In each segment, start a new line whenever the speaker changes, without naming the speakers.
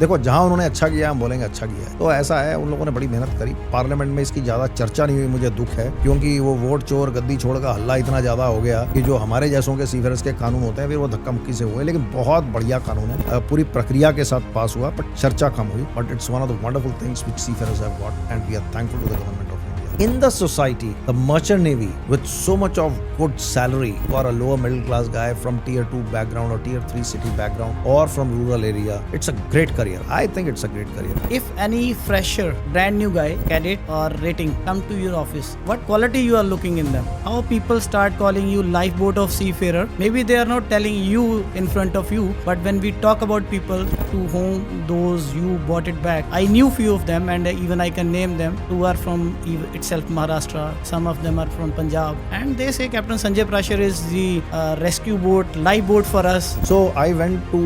देखो जहां उन्होंने अच्छा किया हम बोलेंगे अच्छा किया है। तो ऐसा है, उन लोगों ने बड़ी मेहनत करी। पार्लियामेंट में इसकी ज्यादा चर्चा नहीं हुई, मुझे दुख है, क्योंकि वो वोट चोर गद्दी छोड़ का हल्ला इतना ज्यादा हो गया कि जो हमारे जैसों के सीफेयर्स के कानून होते हैं फिर वो धक्का मुक्की से हुए। लेकिन बहुत बढ़िया कानून है, पूरी प्रक्रिया के साथ पास हुआ, बट चर्चा कम हुई। But it's one of the wonderful things which seafarers have got and we are thankful to the government of India. In the society, the merchant navy with so much of good salary for a lower middle class guy from tier 2 background or tier 3 city background or from rural area, it's a great career. I think it's a great career.
If any fresher, brand new guy, cadet or rating come to your office, what quality you are looking in them? How people start calling you lifeboat of seafarer? Maybe they are not telling you in front of you, but when we talk about people to whom those you bought it back, I knew few of them and even I can name them who are from itself Maharashtra. Some of them are from Punjab, and they say Captain Sanjay Prasher is the rescue boat, life boat for us.
So I went to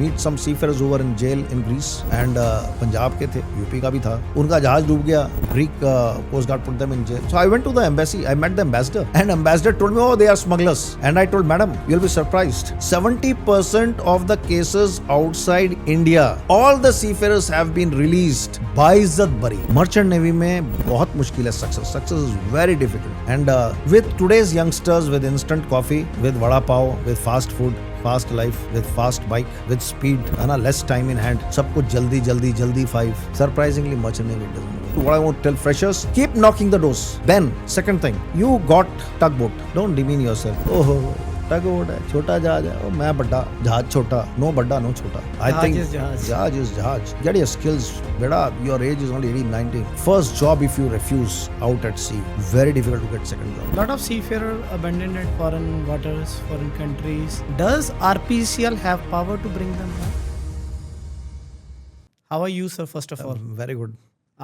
meet some seafarers who were in jail in Greece and Punjab के थे, UP का भी था। उनका जहाज डूब गया, Greek Coast Guard put them in jail. So I went to the embassy, I met the ambassador and ambassador told me, oh, they are smugglers. And I told, madam, you'll be surprised, 70% of the cases outside India, all the seafarers have been released by इज्जत बरी। Merchant navy में बहुत मुश्किल है success is very difficult and with today's youngsters with instant coffee, with vada pav, with fast food, fast life, with fast bike, with speed, है ना, less time in hand, सब कुछ जल्दी जल्दी जल्दी 5 surprisingly merchant navy doesn't. What I want to tell freshers, keep knocking the doors. Then second thing, you got tugboat, don't demean yourself. Oh, tugboat है, छोटा जहाज है, oh, मैं बड़ा जहाज, छोटा, no बड़ा no छोटा। I think जहाज is जहाज। Get your skills, बेटा, your age is only 18, 19. First job if you refuse out at sea, very difficult to get second job.
Lot of seafarer abandoned at foreign waters, foreign countries. Does RPCL have power to bring them back? How are you, sir, first of all?
Very good.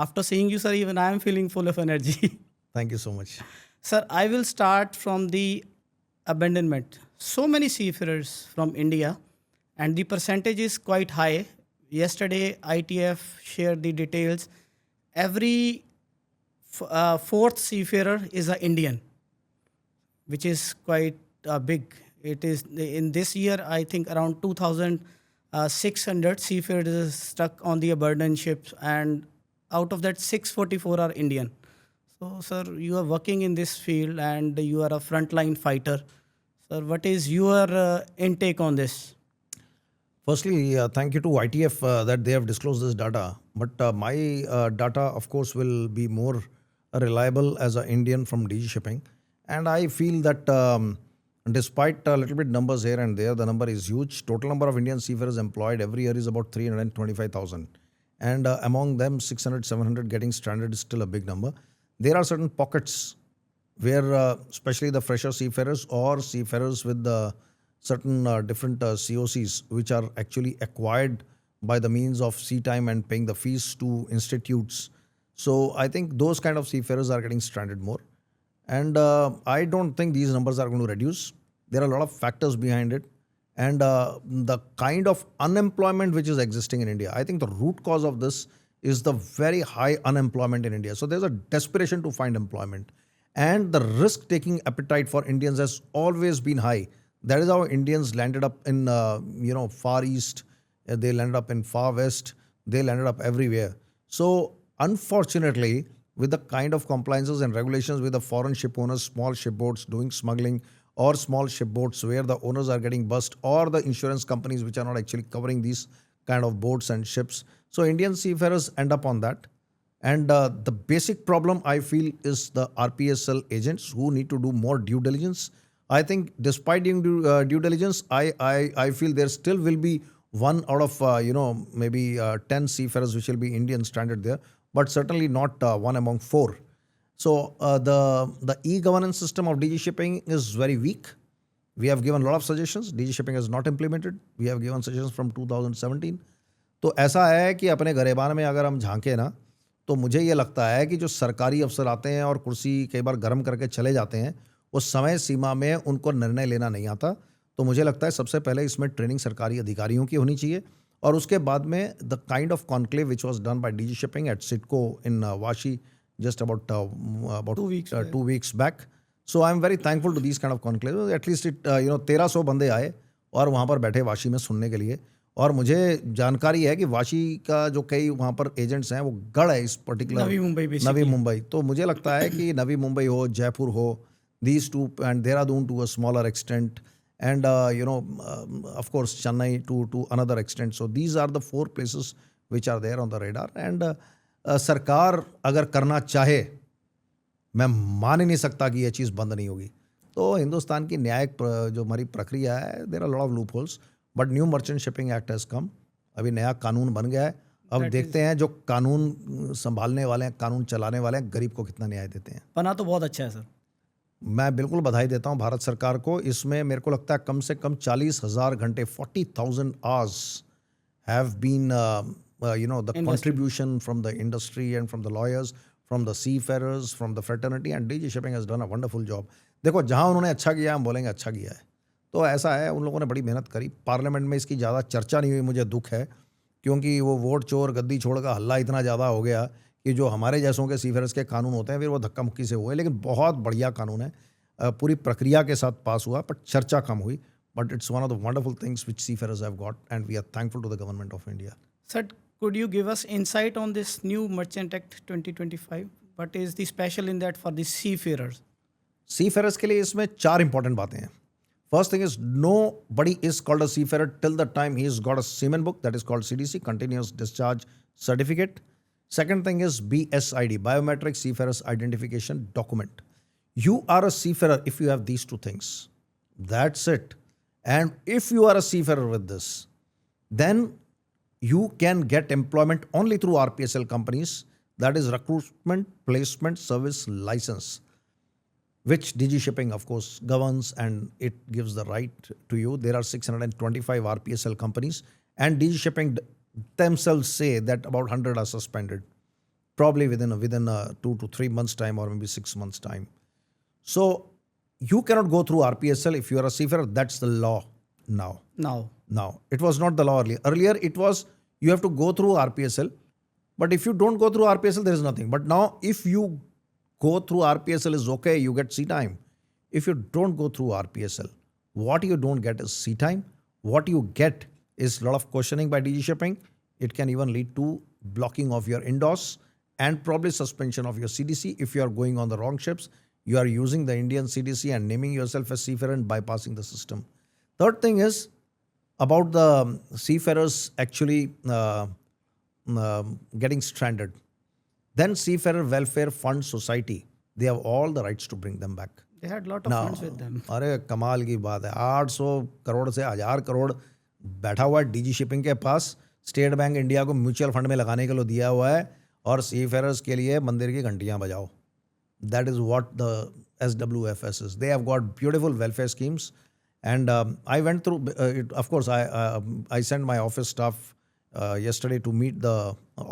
After seeing you, sir, even I am feeling full of energy.
Thank you so much.
Sir, I will start from the abandonment. So many seafarers from India, and the percentage is quite high. Yesterday, ITF shared the details. Every fourth seafarer is an Indian, which is quite big. It is in this year, I think around 2,600 seafarers stuck on the abandoned ships, and out of that 644 are Indian. So sir, you are working in this field and you are a frontline fighter. Sir, what is your intake on this?
Firstly, thank you to ITF that they have disclosed this data. But my data, of course, will be more reliable as an Indian from DG Shipping. And I feel that despite a little bit numbers here and there, the number is huge. Total number of Indian seafarers employed every year is about 325,000. And among them, 600, 700 getting stranded is still a big number. There are certain pockets where especially the fresher seafarers or seafarers with certain different COCs which are actually acquired by the means of sea time and paying the fees to institutes. So I think those kind of seafarers are getting stranded more. And I don't think these numbers are going to reduce. There are a lot of factors behind it. And the kind of unemployment which is existing in India, I think the root cause of this is the very high unemployment in India. So there's a desperation to find employment. And the risk-taking appetite for Indians has always been high. That is how Indians landed up in, Far East. They landed up in Far West. They landed up everywhere. So unfortunately, with the kind of compliances and regulations with the foreign ship owners, small ship boats doing smuggling, or small ship boats where the owners are getting bust, or the insurance companies which are not actually covering these kind of boats and ships. So Indian seafarers end up on that. And the basic problem I feel is the RPSL agents who need to do more due diligence. I think despite doing due diligence, I feel there still will be one out of, maybe 10 seafarers which will be Indian stranded there, but certainly not one among 4. So the e-governance system of DG Shipping is very weak. We have given a lot of suggestions. DG Shipping has not implemented. We have given suggestions from 2017. तो ऐसा है कि अपने गरेबान में अगर हम झांके ना, तो मुझे ये लगता है कि जो सरकारी अफसर आते हैं और कुर्सी कई बार गर्म करके चले जाते हैं, उस समय सीमा में उनको निर्णय लेना नहीं आता। तो मुझे लगता है सबसे पहले इसमें ट्रेनिंग सरकारी अधिकारियों की होनी चाहिए, और उसके बाद में the kind of conclave which was done by DG Shipping at CIDCO in Vashi just about 2 weeks back. So I'm very thankful to these kind of conclaves. At least 1300 बंदे आए और वहाँ पर बैठे वाशी में सुनने के लिए, और मुझे जानकारी है कि वाशी का जो कई वहाँ पर एजेंट्स हैं वो गढ़ है इस पर्टिकुलर
नवी मुंबई
नवी
basically.
मुंबई। तो मुझे लगता है कि नवी मुंबई हो, जयपुर हो, these two, and Dehradun to a smaller extent, and of course Chennai to another extent. So these are the four places which are there on the radar. And सरकार अगर करना चाहे, मैं मान ही नहीं सकता कि ये चीज़ बंद नहीं होगी। तो हिंदुस्तान की न्यायिक जो हमारी प्रक्रिया है, there are lot of loopholes, but new merchant shipping act has come. अभी नया कानून बन गया है। अब देखते हैं जो कानून संभालने वाले हैं, कानून चलाने वाले हैं, गरीब को कितना न्याय देते हैं।
बना तो बहुत अच्छा है सर।
मैं बिल्कुल बधाई देता हूं भारत सरकार को। इसमें मेरे को लगता है कम से कम 40,000 घंटे, 40,000 hours have been the contribution from the industry and from the lawyers, from the seafarers, from the fraternity, and DG Shipping has done a wonderful job. देखो जहां उन्होंने अच्छा किया हम बोलेंगे अच्छा किया है। तो ऐसा है, उन लोगों ने बड़ी मेहनत करी। पार्लियामेंट में इसकी ज़्यादा चर्चा नहीं हुई, मुझे दुख है, क्योंकि वो वोट चोर गद्दी छोड़ का हल्ला इतना ज़्यादा हो गया कि जो हमारे जैसों के सीफेरर्स के कानून होते हैं फिर वो धक्का मुक्की से हुए। लेकिन बहुत बढ़िया कानून है, पूरी प्रक्रिया के साथ पास हुआ, पर चर्चा कम हुई। But it's one of the wonderful things which seafarers have got, and we are thankful to the government of India.
Sir, could you give us insight on this new Merchant Act 2025? What is the special in that for the seafarers?
Seafarers के लिए इसमें 4 important बातें हैं। First thing is nobody is called a seafarer till the time he is got a seaman book, that is called CDC, continuous discharge certificate. Second thing is BSID, Biometric Seafarers Identification Document. You are a seafarer if you have these two things. That's it. And if you are a seafarer with this, then you can get employment only through RPSL companies, that is Recruitment Placement Service License, which DG Shipping, of course, governs, and it gives the right to you. There are 625 RPSL companies, and DG Shipping themselves say that about 100 are suspended, probably within 2 to 3 months time, or maybe 6 months time. So you cannot go through RPSL if you are a seafarer. That's the law now. Now it was not the law earlier. Earlier it was you have to go through RPSL, but if you don't go through RPSL there is nothing. But now if you go through RPSL is okay, you get sea time. If you don't go through RPSL, what you don't get is sea time. What you get is a lot of questioning by DG Shipping. It can even lead to blocking of your INDOS and probably suspension of your CDC if you are going on the wrong ships. You are using the Indian CDC and naming yourself as seafarer and bypassing the system. Third thing is about the seafarers actually getting stranded. Then Seafarer Welfare Fund Society, they have all the rights to bring them back.
They had lot of funds with them.
अरे कमाल की बात है, 800 करोड़ से 1000 करोड़ बैठा हुआ है DG shipping के पास। स्टेट बैंक इंडिया को म्यूचुअल फंड में लगाने के लिए दिया हुआ है, और सीफेरर्स के लिए मंदिर की घंटियां बजाओ। That is what the SWFS is. They have got beautiful welfare schemes, and I went through it. Of course, I sent my office staff yesterday to meet the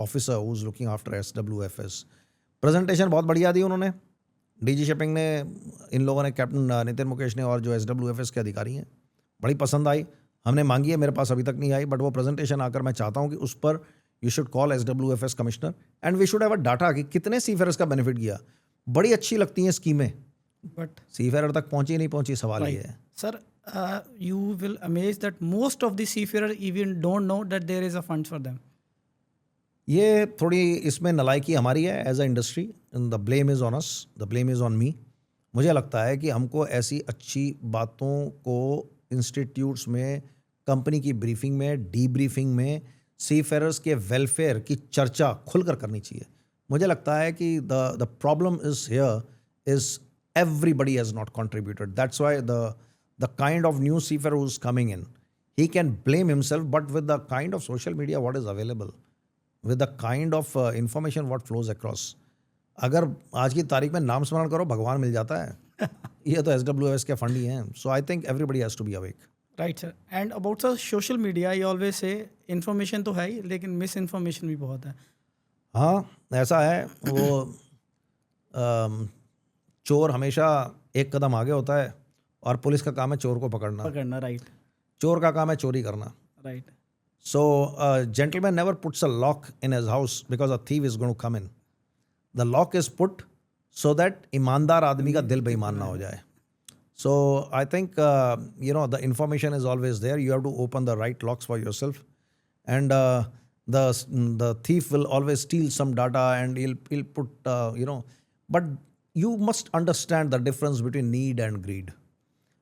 officer who's looking after SWFS. Presentation बहुत बढ़िया दी उन्होंने। DG shipping ने, इन लोगों ने, captain Nitin Mukesh ने और जो SWFS के अधिकारी हैं, बड़ी पसंद आई। हमने मांगी है, मेरे पास अभी तक नहीं आई, बट वो प्रेजेंटेशन आकर मैं चाहता हूँ कि उस पर you should call SWFS commissioner and we should have a data कि कितने सीफेरर्स का बेनिफिट किया। बड़ी अच्छी लगती हैं स्कीमें,
But
सीफेरर तक पहुंची नहीं पहुंची, सवाल ये है।
sir, you will amaze that most of the seafarers even don't know that there is a fund for them.
ये थोड़ी इसमें नलायकी हमारी है as a industry. The blame is on us, the blame is on me. मुझे लगता है कि हमको ऐसी अच्छी बातों को इंस्टीट्यूट्स में, कंपनी की ब्रीफिंग में, डीब्रीफिंग में सीफेरर्स के वेलफेयर की चर्चा खुलकर करनी चाहिए। मुझे लगता है कि the problem is here is everybody has not contributed. That's why the kind of new seafarer who's coming in, he can blame himself, but with the kind of social media what is available, with the kind of information what flows across, अगर आज की तारीख में नाम स्मरण करो भगवान मिल जाता है। ये तो SWFS के फंड ही हैं। So I think everybody has to be awake.
Right, sir. And about the social media, you always say information तो है ही, लेकिन misinformation भी बहुत है।
हाँ, ऐसा है। वो चोर हमेशा एक कदम आगे होता है, और पुलिस का काम है चोर को पकड़ना।
राइट।
चोर का काम है चोरी करना।
Right.
So a gentleman never puts a lock in his house because a thief is going to come in. The lock is put so that ईमानदार आदमी का दिल बेईमान ना हो जाए। So I think the information is always there. You have to open the right locks for yourself. and the thief will always steal some data, and he'll put But you must understand the difference between need and greed.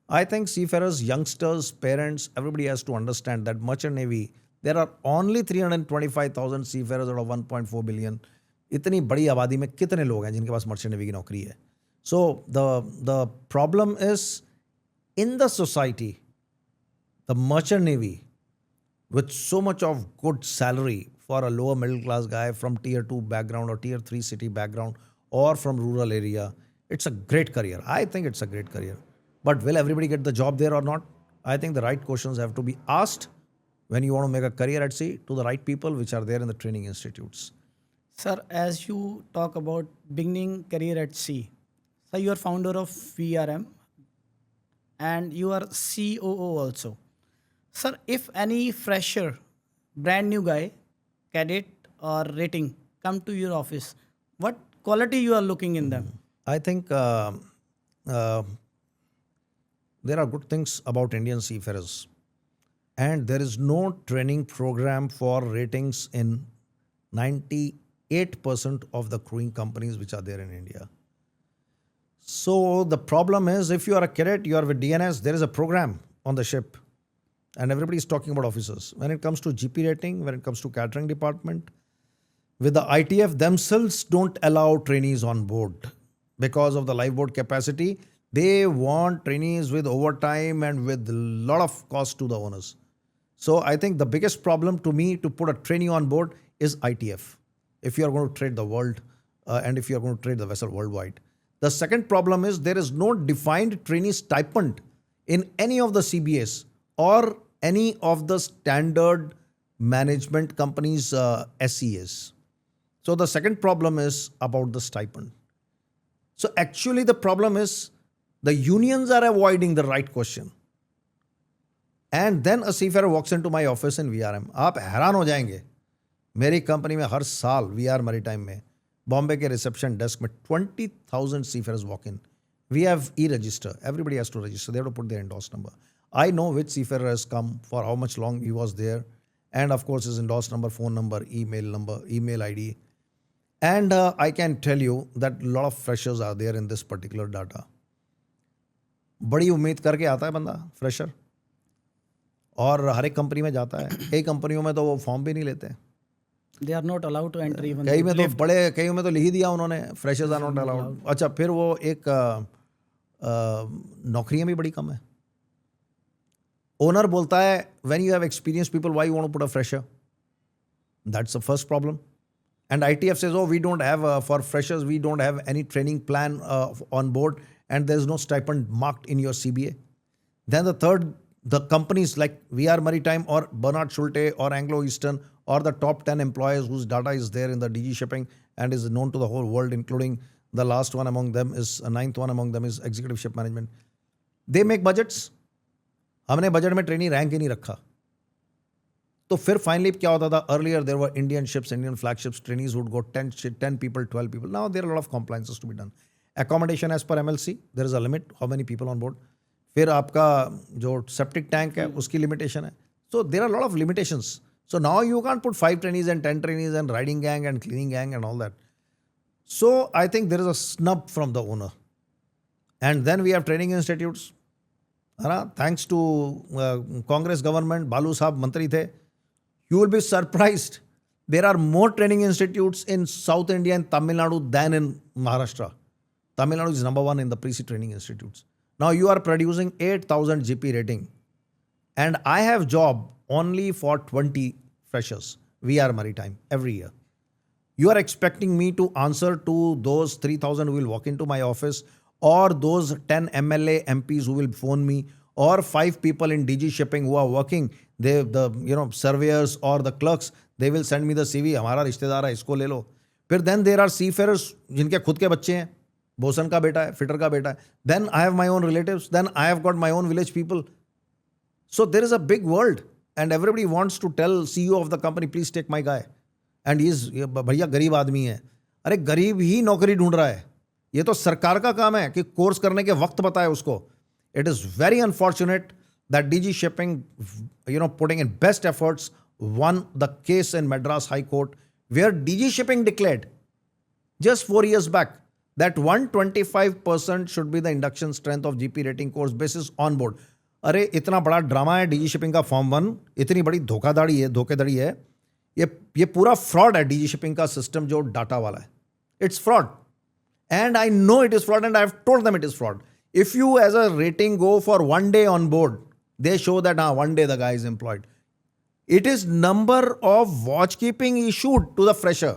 I think seafarers, youngsters, parents, everybody has to understand that merchant navy, there are only 325,000 seafarers out of 1.4 billion. इतनी बड़ी आबादी में कितने लोग हैं जिनके पास merchant navy की नौकरी है? So the problem is in the society, the merchant navy with so much of good salary for a lower middle class guy from tier 2 background or tier 3 city background or from rural area, it's a great career. I think it's a great career. But will everybody get the job there or not? I think the right questions have to be asked when you want to make a career at sea to the right people which are there in the training institutes.
Sir, as you talk about beginning career at sea, so you are founder of VRM and you are COO also. Sir, if any fresher, brand new guy, cadet or rating come to your office, what quality you are looking in them?
I think there are good things about Indian seafarers, and there is no training program for ratings in 98% of the crewing companies which are there in India. So the problem is, if you are a cadet, you are with DNS, there is a program on the ship, and everybody is talking about officers. When it comes to GP rating, when it comes to catering department, with the ITF themselves don't allow trainees on board because of the lifeboat capacity. They want trainees with overtime and with a lot of cost to the owners. So I think the biggest problem to me to put a trainee on board is ITF, if you are going to trade the world and if you are going to trade the vessel worldwide. The second problem is there is no defined trainee stipend in any of the CBAs or any of the standard management companies' SEAs. So the second problem is about the stipend. So actually the problem is the unions are avoiding the right question. And then a seafarer walks into my office in VRM. आप हैरान हो जाएंगे, मेरी company में हर साल VR Maritime में बॉम्बे के reception desk में 20,000 seafarers walk in. We have e-register. Everybody has to register. They have to put their endorsed number. I know which seafarer has come, for how much long he was there, and of course his endorsed number, phone number, email ID. And I can tell you that a lot of freshers are there in this particular data. बड़ी उम्मीद करके आता है बंदा fresher, और हर एक company में जाता है. कई कंपनियों में तो वो फॉर्म भी नहीं लेते.
They are not allowed to enter even.
कई में तो लिख ही दिया उन्होंने, फ्रेशर्स आर नॉट अलाउड. अच्छा, फिर वो एक नौकरियां भी बड़ी कम है. ओनर बोलता है when you have experience people, why you want to put a fresher? That's the first problem. And ITF says, oh, we don't have, for freshers, we don't have any training plan on board, and there's no stipend marked in your CBA. Then the third, the companies like VR Maritime or Bernard Schulte or Anglo-Eastern or the top 10 employers whose data is there in the DG Shipping and is known to the whole world, including the last one among them is, ninth one among them is Executive Ship Management. They make budgets. हमने budget में trainee rank ही नहीं रखा. तो फिर finally क्या होता था? Earlier there were Indian ships, Indian flagships, trainees would go 10 people, 12 people. Now there are lot of compliances to be done. Accommodation as per MLC, there is a limit how many people on board. फिर आपका जो septic tank है उसकी limitation है. So there are lot of limitations. So now you can put 5 trainees and 10 trainees and riding gang and cleaning gang and all that. So I think there is a snub from the owner. And then we have training institutes. Thanks to Congress government, Balu Sahab मंत्री थे. You will be surprised. There are more training institutes in South India and Tamil Nadu than in Maharashtra. Tamil Nadu is number one in the pre-sea training institutes. Now you are producing 8,000 GP rating. And I have job only for 20 freshers, VR Maritime, every year. You are expecting me to answer to those 3,000 who will walk into my office, or those 10 MLA MPs who will phone me, or 5 people in DG Shipping who are working, the surveyors or the clerks, they will send me the CV, हमारा रिश्तेदार है, इसको ले लो. फिर then there are seafarers जिनके खुद के बच्चे हैं, बोसन का बेटा है, फिटर का बेटा है. Then I have my own relatives, then I have got my own village people. So there is a big world, and everybody wants to tell CEO of the company, please take my guy. And he is, भैया गरीब आदमी है. अरे गरीब ही नौकरी ढूंढ रहा है. ये तो सरकार का काम है कि कोर्स करने के वक्त बताए उसको. It is very unfortunate that DG Shipping, putting in best efforts, won the case in Madras High Court where DG Shipping declared just 4 years back that 125% should be the induction strength of GP rating course basis on board. अरे इतना बड़ा drama है DG shipping का form 1, इतनी बड़ी धोखाधड़ी है, ये पूरा फ्रॉड है डीजी शिपिंग का सिस्टम जो डाटा वाला है. It's fraud and I know it is fraud and I have told them it is fraud. If you as a rating go for 1 day on board, they show that 1 day the guy is employed. It is number of watch keeping issued to the fresher.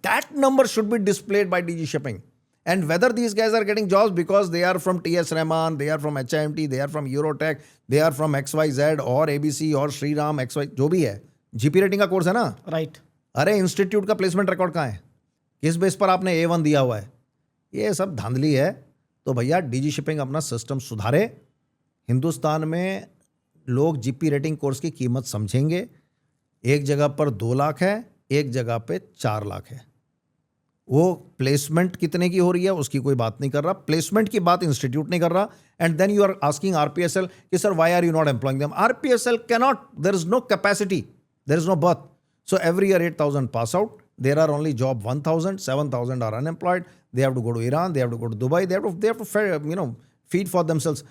That number should be displayed by DG Shipping. And whether these guys are getting jobs because they are from TS Rahman, they are from HIMT, they are from Eurotech, they are from XYZ or ABC or Shriram XY, जो भी है, GP rating का course है ना?
Right.
अरे institute का placement record कहाँ है? किस बेस पर आपने A1 दिया हुआ है? ये सब धांधली है. तो भैया डीजी शिपिंग अपना सिस्टम सुधारे. हिंदुस्तान में लोग जीपी रेटिंग कोर्स की कीमत समझेंगे. एक जगह पर 2 लाख है, एक जगह पे 4 लाख है. वो प्लेसमेंट कितने की हो रही है उसकी कोई बात नहीं कर रहा. प्लेसमेंट की बात इंस्टीट्यूट नहीं कर रहा. And then you are asking RPSL कि sir why are you not employing them? RPSL cannot, there is no capacity, there is no berth. So every year 8,000 pass out. There are only job 1,000, 7,000 are unemployed. They have to go to Iran, they have to go to Dubai, they have to feed for themselves.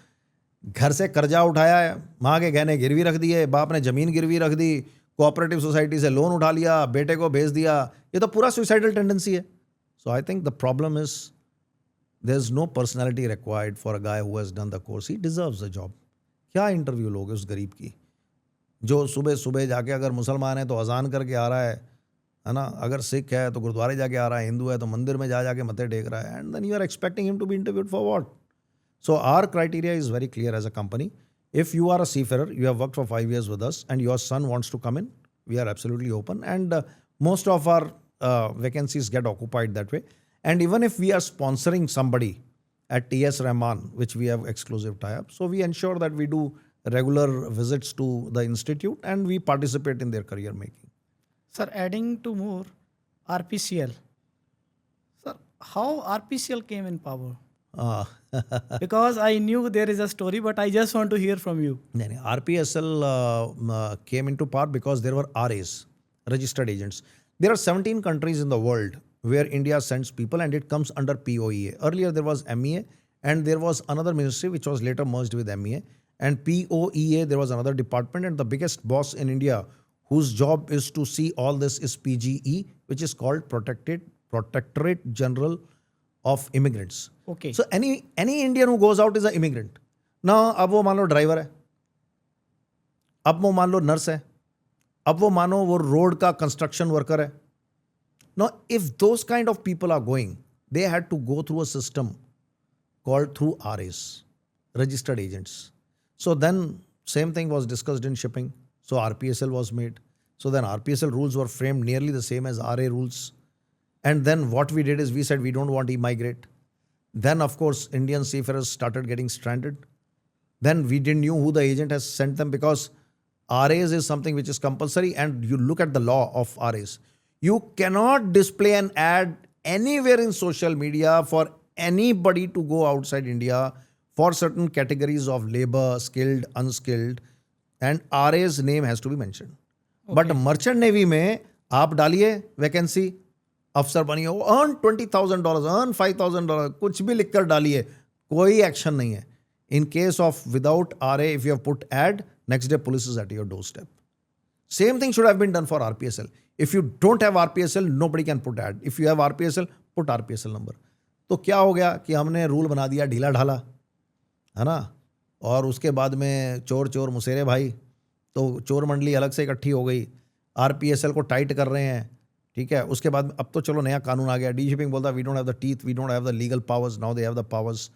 घर से कर्जा उठाया है, माँ के गहने गिरवी रख दिए, बाप ने जमीन गिरवी रख दी, कोऑपरेटिव सोसाइटी से लोन उठा लिया, बेटे को भेज दिया. ये तो पूरा सुसाइडल टेंडेंसी है. So I think the problem is there's no personality required for a guy who has done the course. He deserves the job. क्या इंटरव्यू लोगे उस गरीब की जो सुबह सुबह जाके अगर मुसलमान है तो अजान करके आ रहा है ना, अगर सिख है तो गुरुद्वारे जाके आ रहा है, हिंदू है तो मंदिर में जाके मत्थे टेक रहा है. And then you are expecting him to be interviewed for what? So our criteria is very clear as a company. If you are a seafarer, you have worked for 5 years with us and your son wants to come in, we are absolutely open. And most of our vacancies get occupied that way. And even if we are sponsoring somebody at TS Rahman, which we have exclusive tie-up, so we ensure that we do regular visits to the institute and we participate in their career making.
Sir, adding to more, RPCL. Sir, how RPCL came in power? Because I knew there is a story, but I just want to hear from you.
नहीं, RPSL came into power because there were RAs, registered agents. There are 17 countries in the world where India sends people and it comes under POEA. Earlier there was MEA and there was another ministry which was later merged with MEA. And POEA, there was another department, and the biggest boss in India whose job is to see all this is PGE, which is called Protectorate General of Immigrants.
Okay.
So any Indian who goes out is an immigrant. Now, अब वो मान लो driver है, अब वो मान लो nurse है, अब वो मानो वो रोड का कंस्ट्रक्शन वर्कर है. Now, if those kind of people are going, they had to go through a system called through RAs, registered agents. So then same thing was discussed in shipping. So RPSL was made. So then RPSL rules were framed nearly the same as RA rules. And then what we did is we said we don't want e-migrate. Then of course Indian seafarers started getting stranded. Then we didn't know who the agent has sent them because RAs is something which is compulsory, and you look at the law of RAs. You cannot display an ad anywhere in social media for anybody to go outside India for certain categories of labor, skilled, unskilled, and RA's name has to be mentioned. Okay. But merchant navy में आप डालिए vacancy, अफसर बनिए, earn $20,000, earn $5,000, कुछ भी लिखकर डालिए, कोई एक्शन नहीं है. In case of without RA, if you have put ad, next day police is at your doorstep. Same thing should have been done for RPSL. If you don't have RPSL, nobody can put ad. If you have RPSL, put RPSL number. तो क्या हो गया कि हमने rule बना दिया ढीला ढाला, है ना. और उसके बाद में चोर चोर मुसेरे भाई, तो चोर मंडली अलग से इकट्ठी हो गई, आरपीएसएल को टाइट कर रहे हैं. ठीक है, उसके बाद अब तो चलो नया कानून आ गया. डी शिपिंग बोलता we don't have the teeth, we don't have the legal powers, now they have the powers.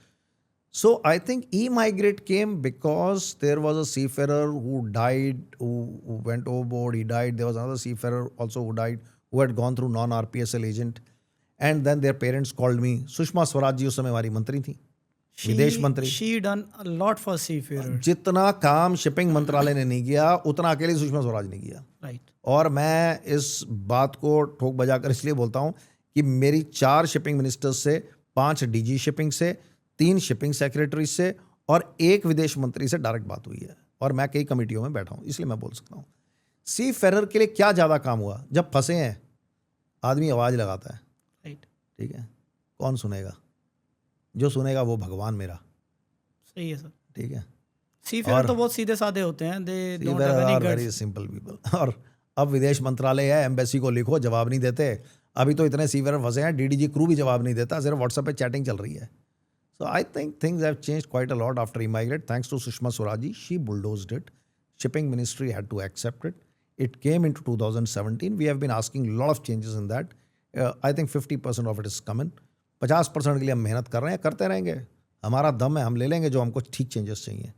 So I think e-migrate came because there was a seafarer who died, who went overboard, he died. There was another seafarer also who died, who had gone through non-RPSL agent. And then their parents called me. Sushma Swaraj ji उस समय हमारी मंत्री थी, विदेश मंत्री.
She done a lot for seafarers.
जितना काम shipping मंत्रालय ने नहीं किया उतना अकेले सुषमा स्वराज ने किया.
Right.
और मैं इस बात को ठोक बजाकर इसलिए बोलता हूँ कि मेरी 4 शिपिंग मिनिस्टर्स से, 5 डीजी शिपिंग से, 3 शिपिंग सेक्रेटरी से और 1 विदेश मंत्री से डायरेक्ट बात हुई है. और मैं कई कमेटियों में बैठा हूँ, इसलिए मैं बोल सकता हूँ. सी फेरर के लिए क्या ज़्यादा काम हुआ? जब फंसे हैं आदमी आवाज़ लगाता है,
राइट,
ठीक है, कौन सुनेगा? जो सुनेगा वो भगवान मेरा,
सही है सर।
ठीक है।
सीफेयर तो बहुत सीधे साधे होते हैं, they don't have any
are very
guts.
Simple people. और अब विदेश मंत्रालय है, एम्बेसी को लिखो, जवाब नहीं देते। अभी तो इतने सीफेयर फंसे हैं, डीडीजी क्रू भी जवाब नहीं देता, सिर्फ व्हाट्सएप पे चैटिंग चल रही है। So I think things have changed quite a lot after Emigrate. Thanks to Sushma Swaraji, she bulldozed it. Shipping Ministry had to accept it. It came into 2017. We have been asking a lot of changes in that. I think 50% of it is coming. 50% के लिए हम मेहनत कर रहे हैं, करते रहेंगे। हमारा दम है, हम ले लेंगे जो हमको ठीक चेंजेस चाहिए।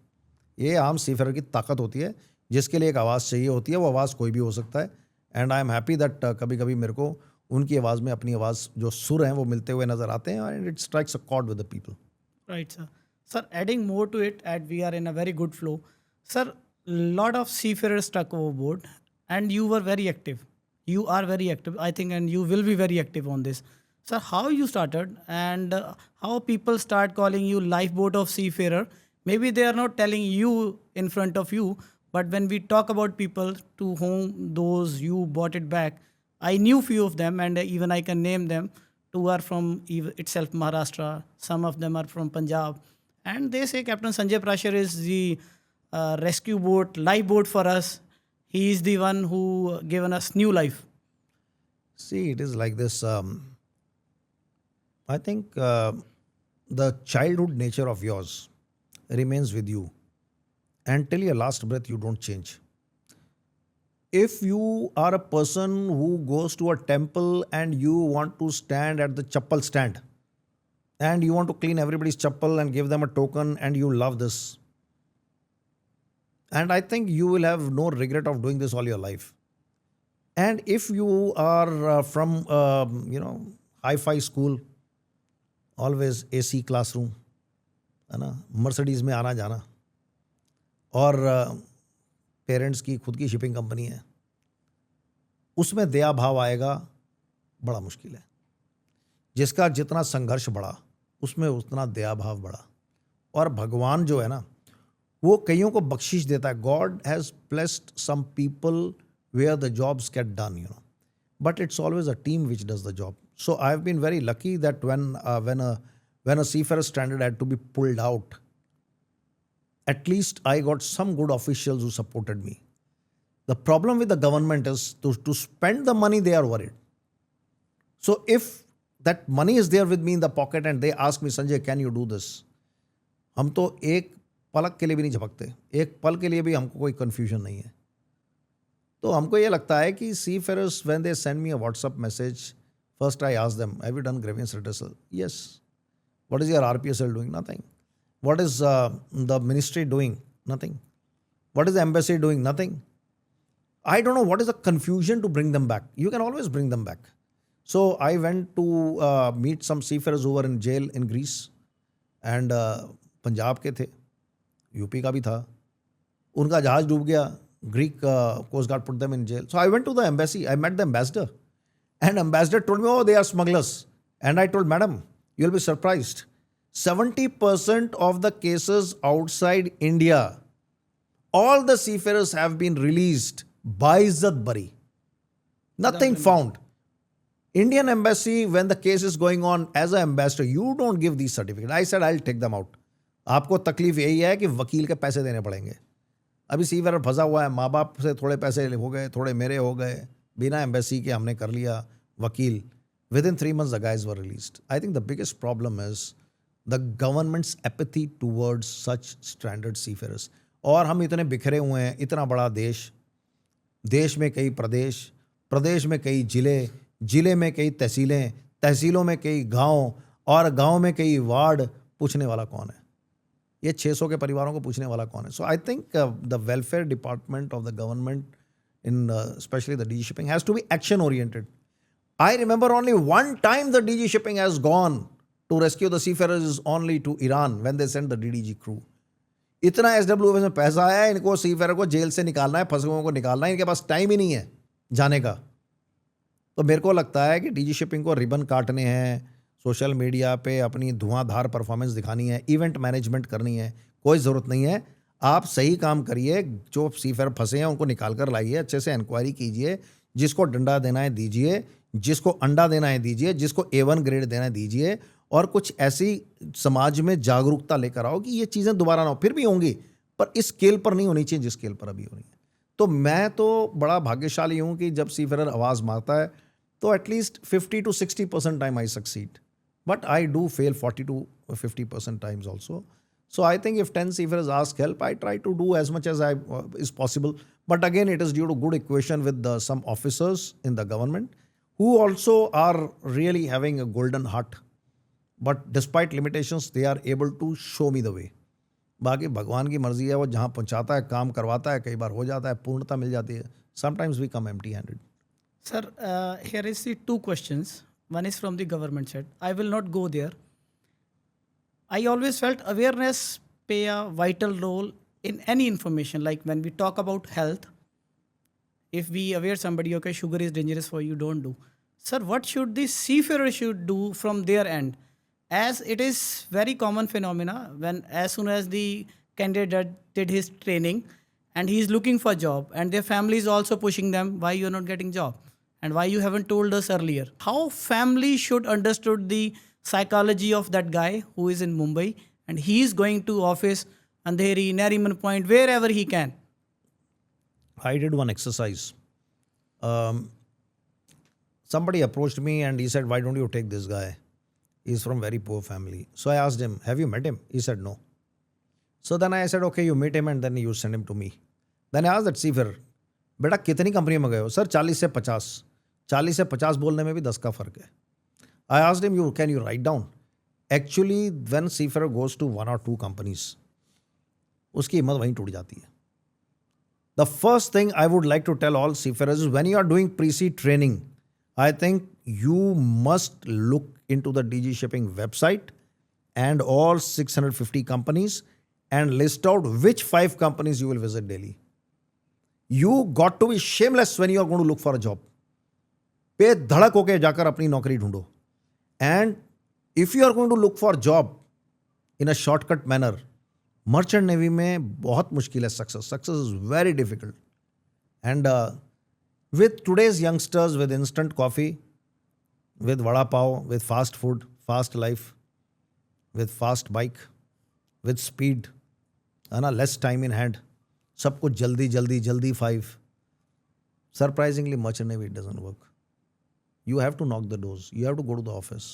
ये आम सीफेयर की ताकत होती है, जिसके लिए एक आवाज़ चाहिए होती है, वो आवाज़ कोई भी हो सकता है। And I am happy that कभी कभी मेरे को उनकी आवाज़ में अपनी आवाज़ जो सुर हैं वो मिलते हुए नज़र आते हैं, and it strikes a cord with the people.
Right, sir. Sir, adding more to it, and we are in a very good flow. Sir, lot of seafarers stuck overboard, and you were very active. You are very active, I think, and you will be very active on this. Sir, how you started, and how people start calling you lifeboat of seafarer? Maybe they are not telling you in front of you, but when we talk about people to whom those you bought it back, I knew few of them, and even I can name them. Two are from itself Maharashtra, some of them are from Punjab, and they say Captain Sanjay Prashar is the rescue boat, lifeboat for us. He is the one who given us new life.
See, it is like this. I think the childhood nature of yours remains with you. Until your last breath, you don't change. If you are a person who goes to a temple and you want to stand at the chappal stand and you want to clean everybody's chappal and give them a token and you love this, and I think you will have no regret of doing this all your life. And if you are from hi-fi school, always AC classroom, है ना, Mercedes में आना जाना, और parents की खुद की shipping company है, उसमें दया भाव आएगा बड़ा मुश्किल है। जिसका जितना संघर्ष बढ़ा उसमें उतना दया भाव बढ़ा। और भगवान जो है ना, वो कईयों को बख्शिश देता है। God has blessed some people where the jobs get done, but it's always a team which does the job. So I have been very lucky that when a seafarer standard had to be pulled out, at least I got some good officials who supported me. The problem with the government is to spend the money, they are worried. So if that money is there with me in the pocket and they ask me, Sanjay, can you do this? हम तो एक पलक के लिए भी नहीं झपकते, एक पल के लिए भी हमको कोई confusion नहीं है। तो हमको ये लगता है कि seafarers, when they send me a WhatsApp message, first I ask them, have you done grievance redressal? Yes. What is your RPSL doing? Nothing. What is the ministry doing? Nothing. What is the embassy doing? Nothing. I don't know what is the confusion to bring them back. You can always bring them back. So I went to meet some seafarers who were in jail in Greece, and Punjab के थे, UP का भी था, उनका जहाज डूब गया, Greek Coast Guard put them in jail. So I went to the embassy, I met the ambassador, and ambassador told me, oh, they are smugglers. And I told, madam, you'll be surprised. 70% of the cases outside India, all the seafarers have been released by Izzat Bari. Nothing found. Indian embassy, when the case is going on, as an ambassador, you don't give these certificates. I said, I'll take them out. आपको तकलीफ यही है कि वकील के पैसे देने पड़ेंगे। अभी सीफेयर फंसा हुआ है, माँ बाप से थोड़े पैसे हो गए, थोड़े मेरे हो गए, बिना एम्बेसी के हमने कर लिया वकील। Within 3 months, the guys were released. I think the biggest problem is the government's apathy towards such stranded seafarers. और हम इतने बिखरे हुए हैं, इतना बड़ा देश, देश में कई प्रदेश, प्रदेश में कई जिले, जिले में कई तहसीलें, तहसीलों में कई गांव, और गांव में कई वार्ड, पूछने वाला कौन है? ये 600 के परिवारों को पूछने वाला कौन है? So I think the welfare department of the government in specially the DG shipping has to be action oriented. I remember only one time the DG shipping has gone to rescue the seafarers is only to Iran when they sent the DDG crew. इतना SWF में पैसा आया है, इनको सीफेयर को jail से निकालना है, फंसे हुओं को निकालना है, इनके पास टाइम ही नहीं है जाने का। तो मेरे को लगता है कि DG शिपिंग को रिबन काटने हैं, सोशल मीडिया पे अपनी धुआंधार परफॉर्मेंस दिखानी है, इवेंट मैनेजमेंट करनी है, कोई ज़रूरत नहीं है। आप सही काम करिए, जो सीफेयर फंसे हैं उनको निकाल कर लाइए, अच्छे से इंक्वायरी कीजिए, जिसको डंडा देना है दीजिए, जिसको अंडा देना है दीजिए, जिसको A1 ग्रेड देना है दीजिए, और कुछ ऐसी समाज में जागरूकता लेकर आओ कि ये चीज़ें दोबारा ना हो। फिर भी होंगी, पर इस स्केल पर नहीं होनी चाहिए जिस स्केल पर अभी हो रही है। तो मैं तो बड़ा भाग्यशाली हूँ कि जब सीफेयर आवाज़ मारता है तो at least 50 to 60% time I succeed, but I do fail 40 to 50% times also. So I think if 10 seafarers ask help, I try to do as much as I is possible. But again, it is due to good equation with some officers in the government who also are really having a golden heart. But despite limitations, they are able to show me the way. बाकी भगवान की मर्जी है, वो जहाँ पहुँचाता है, काम करवाता है, कई बार हो जाता है, पूर्णता मिल जाती है. Sometimes we come empty-handed.
Sir, here is the two questions. One is from the government side. I will not go there. I always felt awareness play a vital role in any information. Like when we talk about health, if we aware somebody, okay, sugar is dangerous for you, don't do. Sir, what should the seafarer should do from their end? As it is very common phenomena when as soon as the candidate did his training and he is looking for job and their family is also pushing them, why you are not getting job and why you haven't told us earlier. How family should understood the psychology of that guy who is in Mumbai and he is going to office Andheri, Nariman Point, wherever he can.
I did one exercise. Somebody approached me and he said, why don't you take this guy? He's from very poor family. So I asked him, have you met him? He said, no. So then I said, okay, you meet him and then you send him to me. Then I asked that seafarer, बेटा कितनी company में गए हो? Sir 40 से 50. 40 से 50 बोलने में भी 10 का फर्क है. I asked him, can you write down? Actually, when seafarer goes to 1 or 2 companies, उसकी हिम्मत वहीं टूट जाती है. The first thing I would like to tell all seafarers is when you are doing pre-sea training, I think you must look into the DG Shipping website and all 650 companies and list out which 5 companies you will visit daily. You got to be shameless when you are going to look for a job. पे धड़क होके जाकर अपनी नौकरी ढूंढो. And if you are going to look for job in a shortcut manner, merchant navy में बहुत मुश्किल है success. Success is very difficult. And with today's youngsters with instant coffee, with vada pav, with fast food, fast life, with fast bike, with speed, है ना, less time in hand, सब कुछ जल्दी जल्दी जल्दी 5. Surprisingly merchant navy doesn't work. You have to knock the doors. You have to go to the office.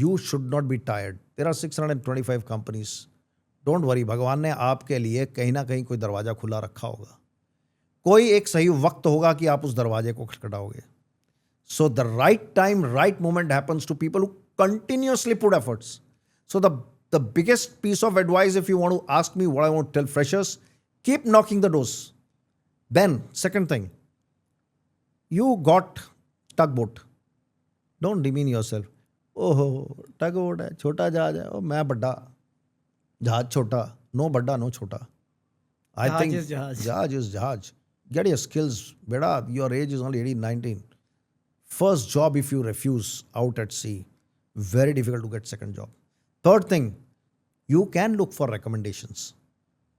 You should not be tired. There are 625 companies. Don't worry, भगवान ने आपके लिए कहीं ना कहीं कोई दरवाजा खुला रखा होगा. कोई एक सही वक्त होगा कि आप उस दरवाजे को खटखटाओगे. So the right time, right moment happens to people who continuously put efforts. So the biggest piece of advice, if you want to ask me what I want to tell freshers, keep knocking the doors. Then, second thing, you got tugboat. Don't demean yourself. ओहो tugboat है, छोटा जहाज है, मैं बड़ा जहाज छोटा. No बड़ा, no छोटा. I
जहाज
think
is जहाज.
जहाज is जहाज. Get your skills, beta. Your age is only 18, 19. First job, if you refuse out at sea, very difficult to get second job. Third thing, you can look for recommendations,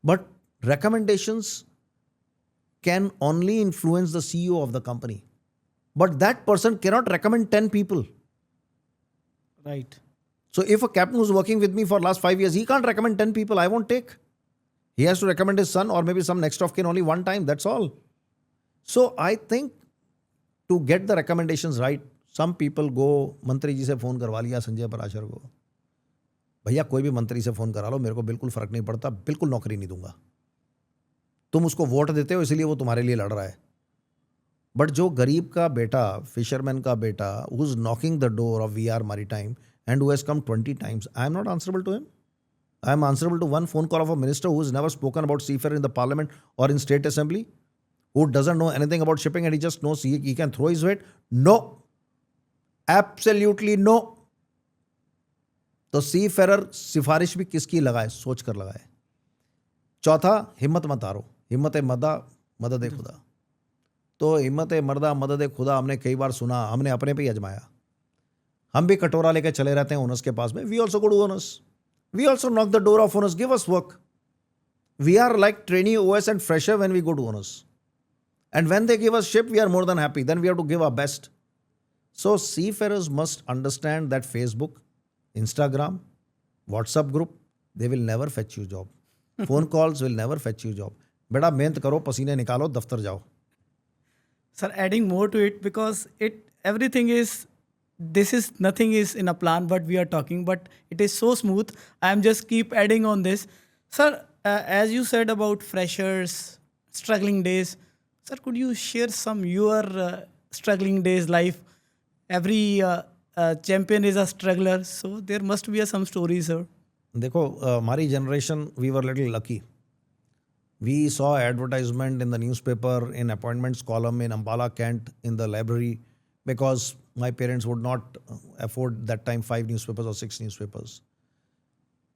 but recommendations can only influence the CEO of the company. But that person cannot recommend 10 people.
Right.
So if a captain who's working with me for last 5 years, he can't recommend 10 people, I won't take. He has to recommend his son or maybe some next of kin only one time, that's all. So I think to get the recommendations right, some people go, मंत्री जी से phone करवा लिया संजय पराशर को, भैया कोई भी मंत्री से फ़ोन करा लो, मेरे को बिल्कुल फ़र्क नहीं पड़ता, बिल्कुल नौकरी नहीं दूंगा. तुम उसको वोट देते हो इसलिए वो तुम्हारे लिए लड़ रहा है. बट जो गरीब का बेटा, फिशरमैन का बेटा, who is knocking the door of VR Maritime and who has come 20 times, I am not answerable to him. I am answerable to one phone call of a minister who has never spoken about seafarer in the parliament or in state assembly, who doesn't know anything about shipping and he just knows he can throw his weight. No. Absolutely no. तो seafarer सिफारिश भी किसकी लगाए, सोच कर लगाए. चौथा, हिम्मत मत हारो. हिम्मत मर्दा मदद खुदा. तो हिम्मत मर्दा मदद खुदा हमने कई बार सुना, हमने अपने पे ही आजमाया. हम भी कटोरा लेके चले रहते हैं ओनर्स के पास में. We also go to owners. We also knock the door of owners, give us work. We are like trainee OS and fresher when we go to owners. And when they give us ship, we are more than happy. Then we have to give our best. So seafarers must understand that Facebook, Instagram, WhatsApp group, they will never fetch you job. Phone calls will never fetch you job. बेटा मेहनत करो, पसीने निकालो, दफ्तर जाओ.
Sir, adding more to it, because everything is, this is nothing is in a plan what we are talking, but it is so smooth. I am just keep adding on this. Sir, as you said about freshers, struggling days, sir, could you share some your struggling days life? Every champion is a struggler, so there must be some stories, sir.
देखो हमारी generation, we were little lucky. We saw advertisement in the newspaper, in appointments column in Ambala, Kent, in the library, because my parents would not afford that time 5 newspapers or 6 newspapers.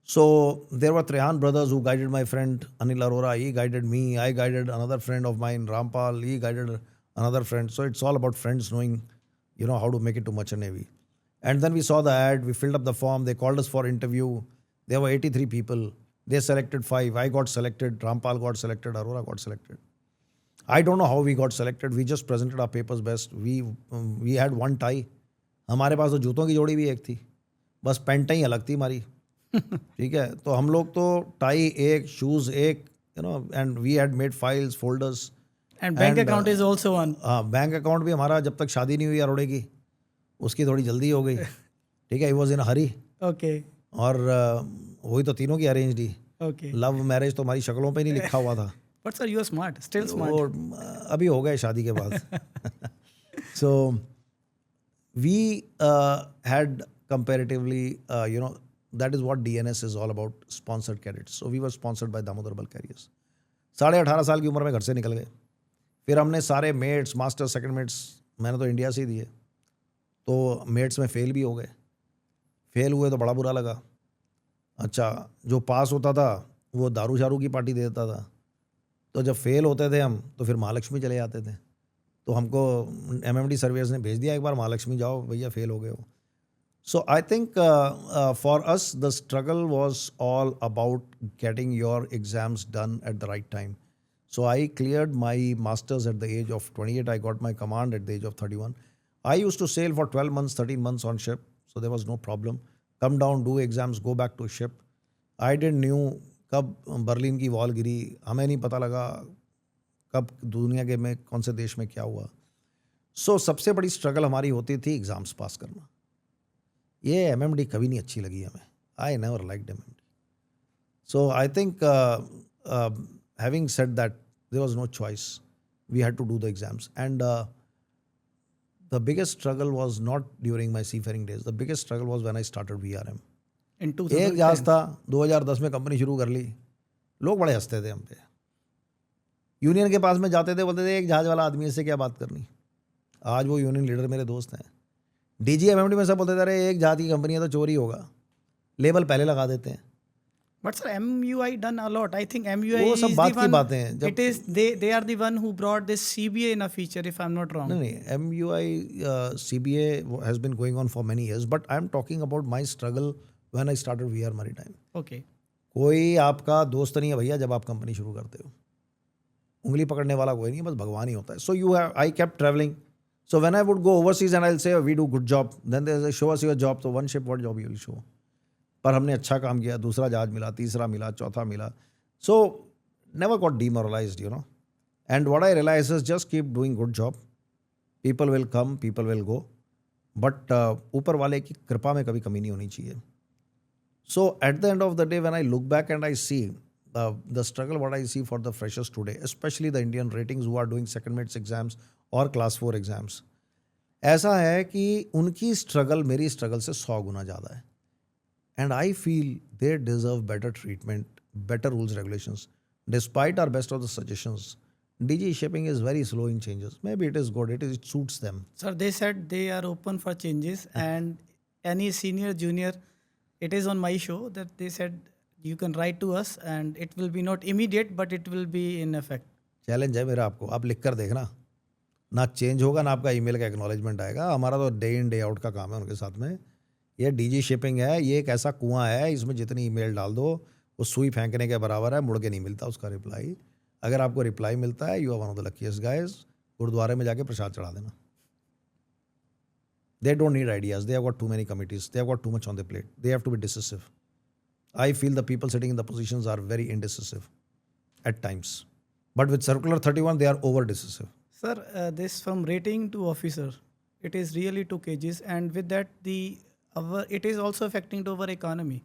So there were Trehan brothers who guided my friend Anil Arora. He guided me. I guided another friend of mine, Rampal. He guided another friend. So it's all about friends knowing, how to make it to Merchant Navy. And then we saw the ad. We filled up the form. They called us for interview. There were 83 people. They selected 5. I got selected. Rampal got selected. Arora got selected. I don't know how we got selected. We just presented our papers best. We had one tie. हमारे पास तो जूतों की जोड़ी भी एक थी. बस पैंटें ही अलग थी हमारी. ठीक है. तो हम लोग तो टाई एक, शूज एक, and we had made files, folders.
And bank account is also one.
हाँ, बैंक अकाउंट भी हमारा जब तक शादी नहीं हुई अरोड़े की, उसकी थोड़ी जल्दी हो गई. ठीक है. He was in a hurry.
Okay.
और वही तो तीनों की अरेंज थी.
Okay.
लव मैरिज तो हमारी शक्लों पे नहीं लिखा हुआ था.
But sir, you are smart. Still smart.
वो अभी हो गए शादी के बाद. So we had comparatively, that is what DNS is all about, sponsored cadets. So we were sponsored by Damodar Bulk Carriers. 18.5 साल की उम्र में घर से निकल गए. फिर हमने सारे मेट्स, मास्टर, सेकंड मेट्स, मैंने तो इंडिया से ही दिए. तो मेट्स में फेल भी हो गए. फेल हुए तो बड़ा बुरा लगा. अच्छा, जो पास होता था वो दारू शारू की पार्टी दे देता था. तो जब फेल होते थे हम तो फिर महालक्ष्मी चले जाते थे. तो हमको MMD सर्विस ने भेज दिया एक बार, महालक्ष्मी जाओ भैया, फेल हो गए हो. So I think for us the struggle was all about getting your exams done at the right time. So I cleared my masters at the age of 28. I got my command at the age of 31. I used to sail for 12 months, 13 months on ship. So there was no problem. Come down, do exams, go back to ship. I didn't knew कब Berlin की wall गिरी, हमें नहीं पता लगा कब दुनिया के में कौन से देश में क्या हुआ. सो सबसे बड़ी स्ट्रगल हमारी होती थी एग्ज़ाम्स पास करना. ये MMD कभी नहीं अच्छी लगी हमें. I never liked MMD. So I think having said that, there was no choice. We had to do the exams. And the biggest struggle was not during my seafaring days. The biggest struggle was when I started VRM.
In
एक जहाज
2010.
था, 2010 में company शुरू कर ली. लोग बड़े हंसते थे हम पे. यूनियन के पास में जाते थे, बोलते थे एक जहाज वाला आदमी इससे क्या बात करनी. आज वो यूनियन लीडर मेरे दोस्त हैं. DG MMD में सब बोलते थे अरे एक जहाज की कंपनी है तो चोरी होगा. लेबल पहले लगा देते हैं.
But sir, MUI done a lot. I think MUI
वो
is
सब
the
बात की
one.
बातें हैं.
It is they are the one who brought this CBA in a feature, if I'm not wrong.
नहीं, MUI CBA has been going on for many years, but I'm talking about my struggle when I started VR Maritime.
Okay.
कोई आपका दोस्त नहीं है भैया जब आप company शुरू करते हो. उंगली पकड़ने वाला कोई नहीं है, बस भगवान ही होता है. So I kept traveling. So when I would go overseas and I'll say we do good job, then they say show us your job. So one ship, what job you will show? पर हमने अच्छा काम किया, दूसरा जहाज मिला, तीसरा मिला, चौथा मिला. So never got demoralised, and what I realise is just keep doing good job. People will come, people will go, but ऊपर वाले की कृपा में कभी कमी नहीं होनी चाहिए. So at the end of the day when I look back and I see the struggle what I see for the freshers today, specially the Indian ratings who are doing second mates exams और class 4 exams, ऐसा है कि उनकी struggle मेरी struggle से 100 गुना ज़्यादा है. And I feel they deserve better treatment, better rules, regulations. Despite our best of the suggestions, DG Shipping is very slow in changes. Maybe it is good, it suits them.
Sir, they said they are open for changes, and any senior, junior, it is on my show that they said you can write to us and it will be not immediate, but it will be in effect.
Challenge है मेरा आपको, आप लिख कर देखना. ना change होगा ना आपका ईमेल का एक्नॉलेजमेंट आएगा. हमारा तो डे इन डे आउट का काम है उनके साथ में. ये DG शिपिंग है, ये एक ऐसा कुआं है, इसमें जितनी ईमेल डाल दो वो सुई फेंकने के बराबर है, मुड़ के नहीं मिलता उसका रिप्लाई. अगर आपको रिप्लाई मिलता है, you are one of the luckiest guys. गुरुद्वारे में जाके प्रसाद चढ़ा देना. They don't need ideas. They have got too many committees. They have got too much on their plate. They have to be decisive. I feel the people sitting in the positions are very indecisive at times. But with Circular 31, they are over decisive.
Sir, this from rating to officer, it is really 2 kgs, and with that, it is also affecting to our economy.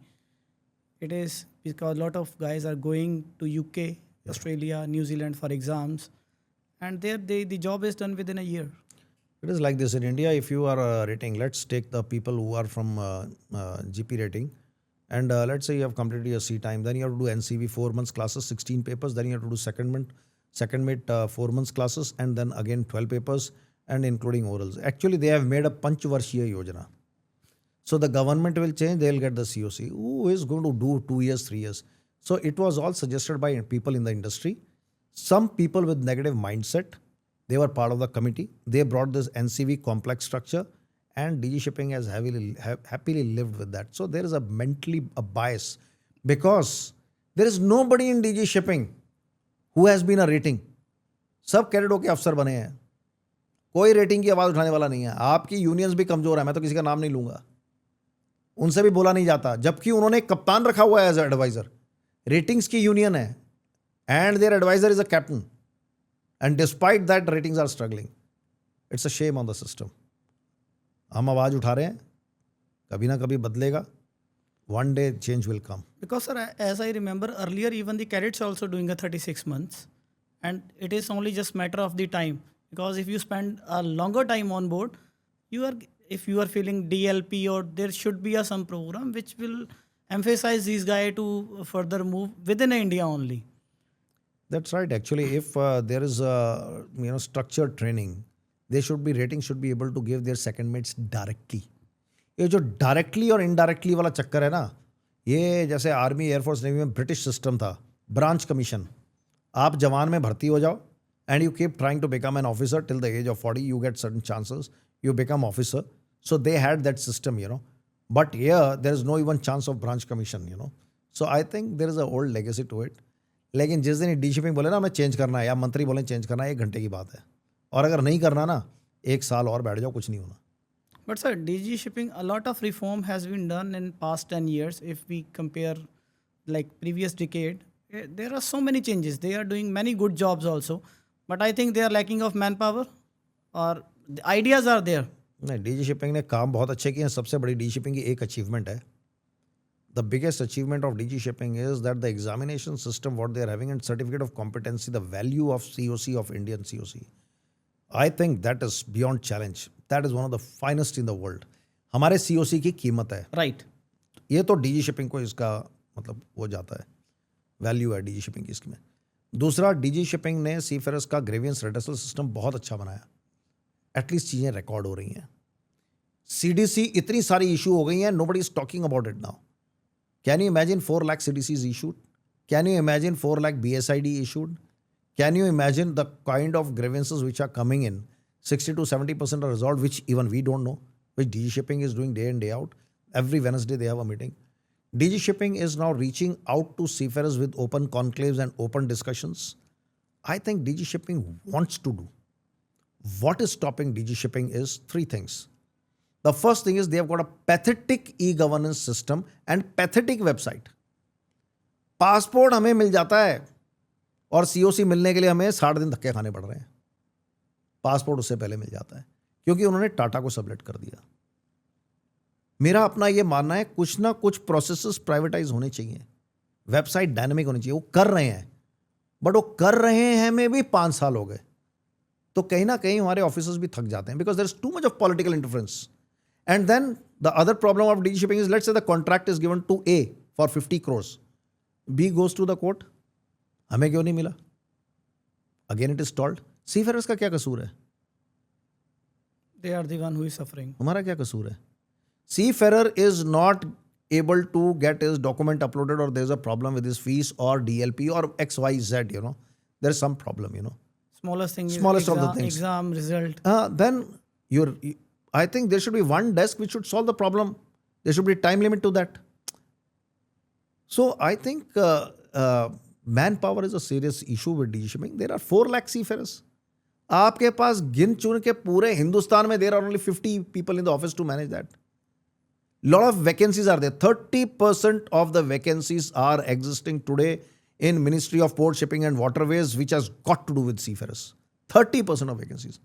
It is because a lot of guys are going to UK, Australia, New Zealand for exams, and there the job is done within a year.
It is like this in India. If you are rating, let's take the people who are from GP rating, and let's say you have completed your C time, then you have to do NCV 4 months classes, 16 papers, then you have to do second mid 4 months classes, and then again 12 papers, and including orals. Actually, they have made a Panchvarshiya Yojana. So the government will change, they will get the COC. Who is going to do 2 years, 3 years? So it was all suggested by people in the industry. Some people with negative mindset, they were part of the committee. They brought this NCV complex structure, and DG Shipping has happily lived with that. So there is a bias, because there is nobody in DG Shipping who has been a rating. सब कैडेटों के अफसर बने हैं. कोई rating की आवाज़ उठाने वाला नहीं है. आपकी यूनियंस भी कमज़ोर है, मैं तो किसी का नाम नहीं लूँगा. उनसे भी बोला नहीं जाता, जबकि उन्होंने कप्तान रखा हुआ है एज एडवाइज़र. रेटिंग्स की यूनियन है, and their adviser is a captain. And despite that, ratings are struggling. It's a shame on the system. हम आवाज उठा रहे हैं, कभी ना कभी बदलेगा. One day change will come.
Because sir, as I remember earlier, even the cadets are also doing a 36 months, and it is only just matter of the time. Because if you spend a longer time on board, if you are feeling DLP, or there should be some program which will emphasize these guys to further move within India only.
That's right. Actually, if there is structured training, rating should be able to give their second mates directly. ये जो directly और indirectly वाला चक्कर है ना, ये जैसे army air force navy में ब्रिटिश सिस्टम था, ब्रांच कमीशन. आप जवान में भर्ती हो जाओ, and you keep trying to become an officer till the age of 40, you get certain chances, you become officer. So they had that system, but here there is no even chance of branch commission. So I think there is a old legacy to it. लेकिन जिस दिन D shipping बोले ना हमें change करना है, या मंत्री बोले चेंज करना है, 1 घंटे की बात है. और अगर नहीं करना ना, 1 साल और बैठ जाओ, कुछ नहीं होना.
But sir, DG Shipping, a lot of reform has been done in past 10 years. If we compare like previous decade, there are so many changes. They are doing many good jobs also. But I think they are lacking of manpower, or the ideas are there.
नहीं, DG shipping ने काम बहुत अच्छे किए हैं. सबसे बड़ी DG shipping की एक अचीवमेंट है. The biggest achievement of DG Shipping is that the examination system, what they are having, and certificate of competency, the value of COC, of Indian COC, I think that is beyond challenge. That is one of the finest in the world. हमारे COC की कीमत है.
Right.
ये तो DG Shipping को इसका मतलब वो जाता है, वैल्यू है DG Shipping की इसमें. दूसरा, DG Shipping ने सीफेरस का ग्रेवियंस रेडसल सिस्टम बहुत अच्छा बनाया. एटलीस्ट चीज़ें रिकॉर्ड हो रही हैं. CDC इतनी सारी इशू हो गई हैं, nobody is talking about it now. Can you imagine 4 lakh CDCs issued? Can you imagine 4 lakh BSID issued? Can you imagine the kind of grievances which are coming in? 60 to 70% are resolved, which even we don't know, which DG Shipping is doing day in, day out. Every Wednesday they have a meeting. DG Shipping is now reaching out to seafarers with open conclaves and open discussions. I think DG Shipping wants to do. What is stopping DG Shipping is 3 things. The first thing is they have got a pathetic e-governance system and pathetic website. Passport हमें मिल जाता है, और COC मिलने के लिए हमें 60 दिन धक्के खाने पड़ रहे हैं. पासपोर्ट उससे पहले मिल जाता है, क्योंकि उन्होंने टाटा को सबलेट कर दिया. मेरा अपना ये मानना है, कुछ ना कुछ प्रोसेसेस प्राइवेटाइज होने चाहिए, वेबसाइट डायनेमिक होनी चाहिए. वो कर रहे हैं, बट वो कर रहे हैं में भी 5 साल हो गए. तो कहीं ना कहीं हमारे ऑफिसर्स भी थक जाते हैं, because there is too much of political interference. And then the other problem of DG Shipping is, let's say the contract is given to A for 50 crores. B goes to the court. हमें क्यों नहीं मिला? Again it is stalled. Seafarers का क्या कसूर है?
They are the one who is suffering.
हमारा क्या कसूर है? Seafarer is not able to get his document uploaded, or there is a problem with his fees or DLP or XYZ, There is some problem,
Smallest thing
Smallest
is
of the things.
exam result.
Then I think there should be one desk which should solve the problem. There should be a time limit to that. So I think manpower is a serious issue with DG shipping. There are 4 lakh seafarers. आपके पास गिन चुन के पूरे हिंदुस्तान में there are only 50 people in the office to manage that. Lot of vacancies are there. 30% of the vacancies are existing today in Ministry of Port Shipping and Waterways, which has got to do with seafarers. 30% of vacancies.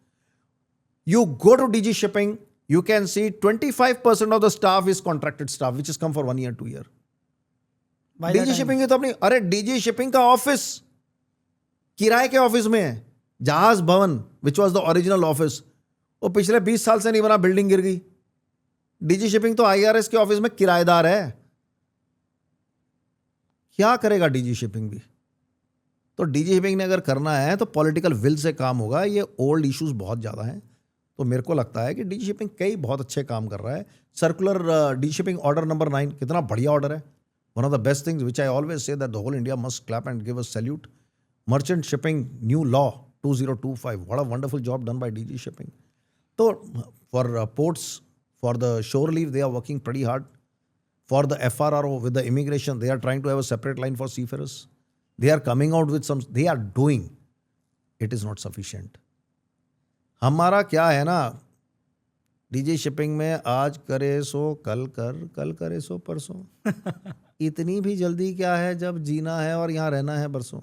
You go to DG shipping, you can see 25% of the staff is contracted staff, which has come for 1 year, 2 year.
By that
DG
time,
shipping की तो अपनी, अरे DG shipping का office किराए के office में है. जहाज भवन which was the original office, वो पिछले 20 साल से नहीं बना, बिल्डिंग गिर गई. डीजी शिपिंग तो आईआरएस के ऑफिस में किराएदार है. क्या करेगा डीजी शिपिंग भी? तो डीजी शिपिंग ने अगर करना है तो पॉलिटिकल विल से काम होगा. ये ओल्ड इश्यूज बहुत ज़्यादा हैं. तो मेरे को लगता है कि डीजी शिपिंग कई बहुत अच्छे काम कर रहा है. Circular DG shipping order number 9 कितना बढ़िया ऑर्डर है. One of the best things which I always say that the whole India must clap and give a salute. Merchant shipping new law 2025. What a wonderful job done by DG shipping. So for ports, for the shore leave, they are working pretty hard. For the FRRO with the immigration, they are trying to have a separate line for seafarers. They are coming out with some, they are doing. It is not sufficient. हमारा क्या है ना, DG shipping में आज करे सो कल कर, कल करे सो परसों. इतनी भी जल्दी क्या है जब जीना है और यहाँ रहना है बरसों.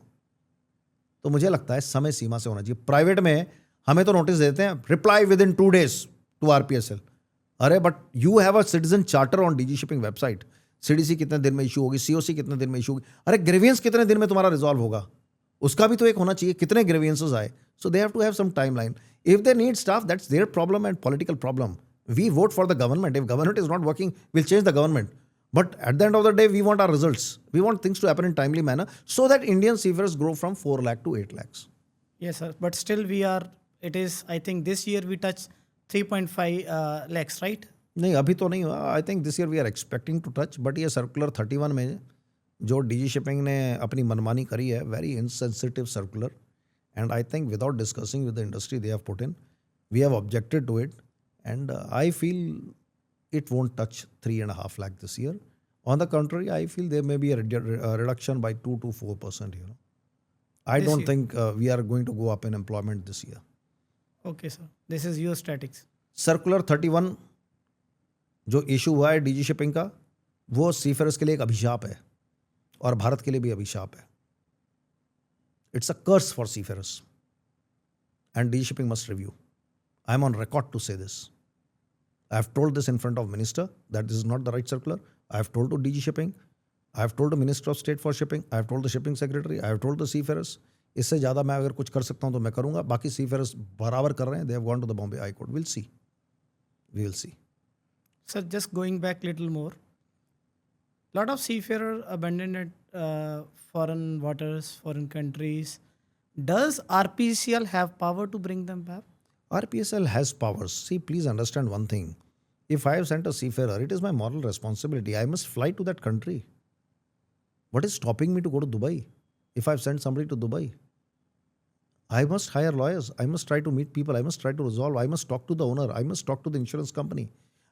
तो मुझे लगता है समय सीमा से होना चाहिए. प्राइवेट में हमें तो नोटिस देते हैं, reply with in 2 days to RPSL. अरे but you have a citizen charter on DG shipping website. CDC कितने दिन में इशू होगी, सीओसी कितने दिन में इशू होगी. अरे ग्रीवियंस कितने दिन में तुम्हारा रिजॉल्व होगा, उसका भी तो एक होना चाहिए. कितने ग्रीवियंसेस आए. So they have to have some time line. If they need staff, that's their problem and political problem. We vote for the government. If government is not working, we'll change the government. But at the end of the day, we want our results. We want things to happen in timely manner so that Indian seafarers grow from 4 lakh to 8 lakhs.
yes, sir. But still, it is, I think this year we touch 3.5 lakhs, right?
नहीं, अभी तो नहीं हुआ. I think this year we are expecting to touch. But ये circular 31 में जो DG shipping ने अपनी मनमानी करी है, very insensitive circular. And I think without discussing with the industry, they have put in. We have objected to it. And I feel it won't touch 3.5 lakh this year. On the contrary, I feel there may be a reduction by 2 to 4%. I
This
don't
year.
think we are going to go up in employment this year.
Okay, sir. This is your statics.
Circular 31 जो issue हुआ है DG shipping का, वो सीफरर्स के लिए एक अभिशाप है और भारत के लिए भी अभिशाप है. It's a curse for seafarers and DG shipping must review. I am on record to say this. I have told this in front of Minister that this is not the right circular. I have told to DG Shipping. I have told the Minister of State for Shipping. I have told the Shipping Secretary. I have told the seafarers. इससे ज़्यादा मैं अगर कुछ कर सकता हूँ तो मैं करूँगा. बाकी seafarers बराबर कर रहे हैं. They have gone to the Bombay High Court. We'll see. We will see.
Sir, just going back little more. Lot of seafarers abandoned foreign waters, foreign countries. Does RPCL have power to bring them back?
RPSL has powers. See, please understand one thing. If I have sent a seafarer, it is my moral responsibility. I must fly to that country. What is stopping me to go to Dubai? If I've sent somebody to Dubai, I must hire lawyers. I must try to meet people. I must try to resolve. I must talk to the owner. I must talk to the insurance company.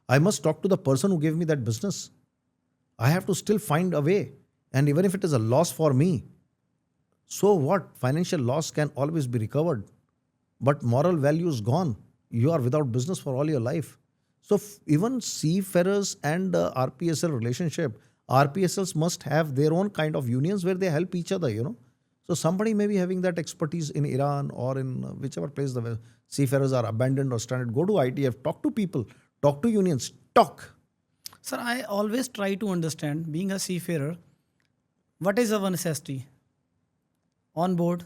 I must talk to the person who gave me that business. I have to still find a way. And even if it is a loss for me, so what? Financial loss can always be recovered. But moral value is gone. You are without business for all your life. So even seafarers and RPSL relationship, RPSLs must have their own kind of unions where they help each other, So somebody may be having that expertise in Iran or in whichever place the seafarers are abandoned or stranded. Go to ITF, talk to people, talk to unions, talk.
Sir, I always try to understand, being a seafarer, what is our necessity? On board,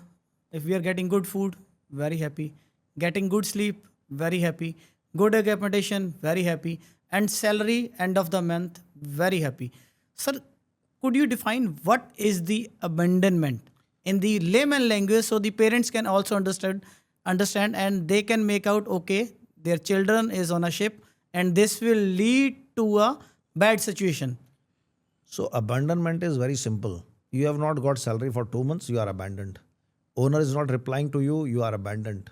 if we are getting good food, very happy. Getting good sleep, very happy. Good accommodation, very happy. And salary, end of the month, very happy. Sir, could you define what is the abandonment in the layman language so the parents can also understand and they can make out, okay, their children is on a ship and this will lead to a bad situation?
So abandonment is very simple. You have not got salary for 2 months, you are abandoned. Owner is not replying to you, you are abandoned.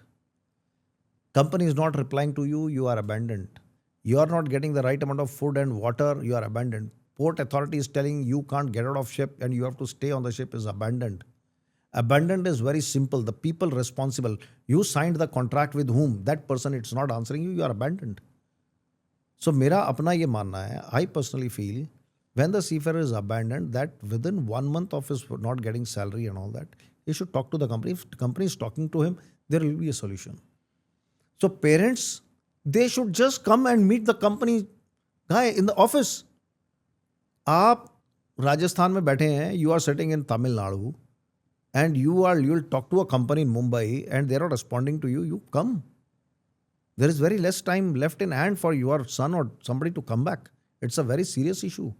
Company is not replying to you, you are abandoned. You are not getting the right amount of food and water, you are abandoned. port authority is telling you can't get out of ship and you have to stay on the ship is abandoned. Abandoned is very simple. The people responsible. You signed the contract with whom? That person, it's not answering you, you are abandoned. So मेरा अपना ये मानना है, I personally feel when the seafarer is abandoned, that within 1 month of his not getting salary and all that, he should talk to the company. If the company is talking to him, there will be a solution. So parents, they should just come and meet the company guy in the office. आप राजस्थान में बैठे हैं, you are sitting in Tamil Nadu, and you'll talk to a company in Mumbai and they're not responding to you, you come. There is very less time left in hand for your son or somebody to come back. It's a very serious issue.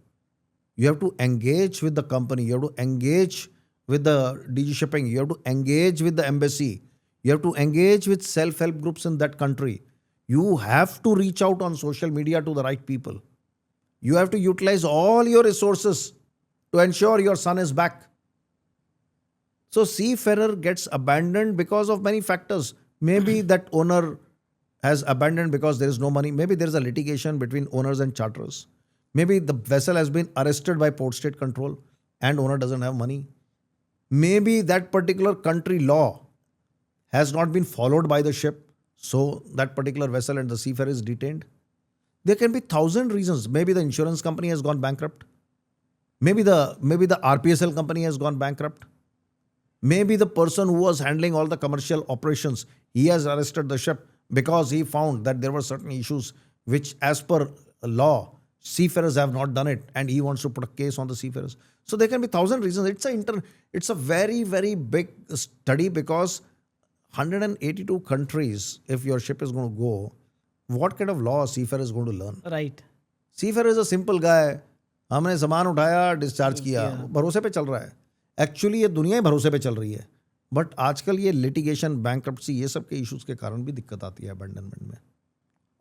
You have to engage with the company. You have to engage with the DG Shipping. You have to engage with the embassy. You have to engage with self-help groups in that country. You have to reach out on social media to the right people. You have to utilize all your resources to ensure your son is back. So seafarer gets abandoned because of many factors. Maybe that owner has abandoned because there is no money. Maybe there is a litigation between owners and charterers. Maybe the vessel has been arrested by port state control and owner doesn't have money. Maybe that particular country law has not been followed by the ship, so that particular vessel and the seafarer is detained. There can be 1,000 reasons. Maybe the insurance company has gone bankrupt. Maybe the RPSL company has gone bankrupt. Maybe the person who was handling all the commercial operations, he has arrested the ship because he found that there were certain issues which, as per law, seafarers have not done it, and he wants to put a case on the seafarers. So there can be 1,000 reasons. It's a very, very big study because 182 countries, if your ship is going to go, what kind of law a seafarer is going to learn?
Right.
Seafarer is a simple guy. हमने सामान उठाया, discharge किया, भरोसे पे चल रहा है. Actually ये दुनिया ही भरोसे पे चल रही है. बट आजकल ये लिटिगेशन, बैंक्रप्सी, ये सब के इश्यूज के कारण भी दिक्कत आती है अबैंडनमेंट में.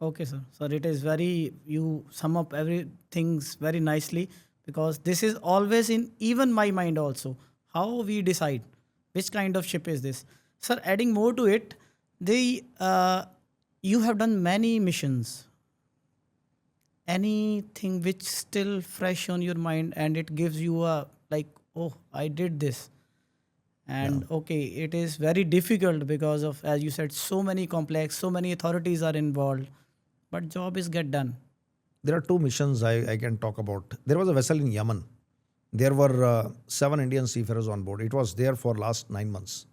Okay, sir. Sir, it is very, you sum up everything very nicely, because this is always in even my mind also. How we decide which kind of ship is this. Sir, adding more to it, you have done many missions. Anything which still fresh on your mind and it gives you a like, oh, I did this. And okay, it is very difficult because of, as you said, so many complex, so many authorities are involved, but job is get done.
There are two missions I can talk about. There was a vessel in Yemen. There were 7 Indian seafarers on board. It was there for last 9 months.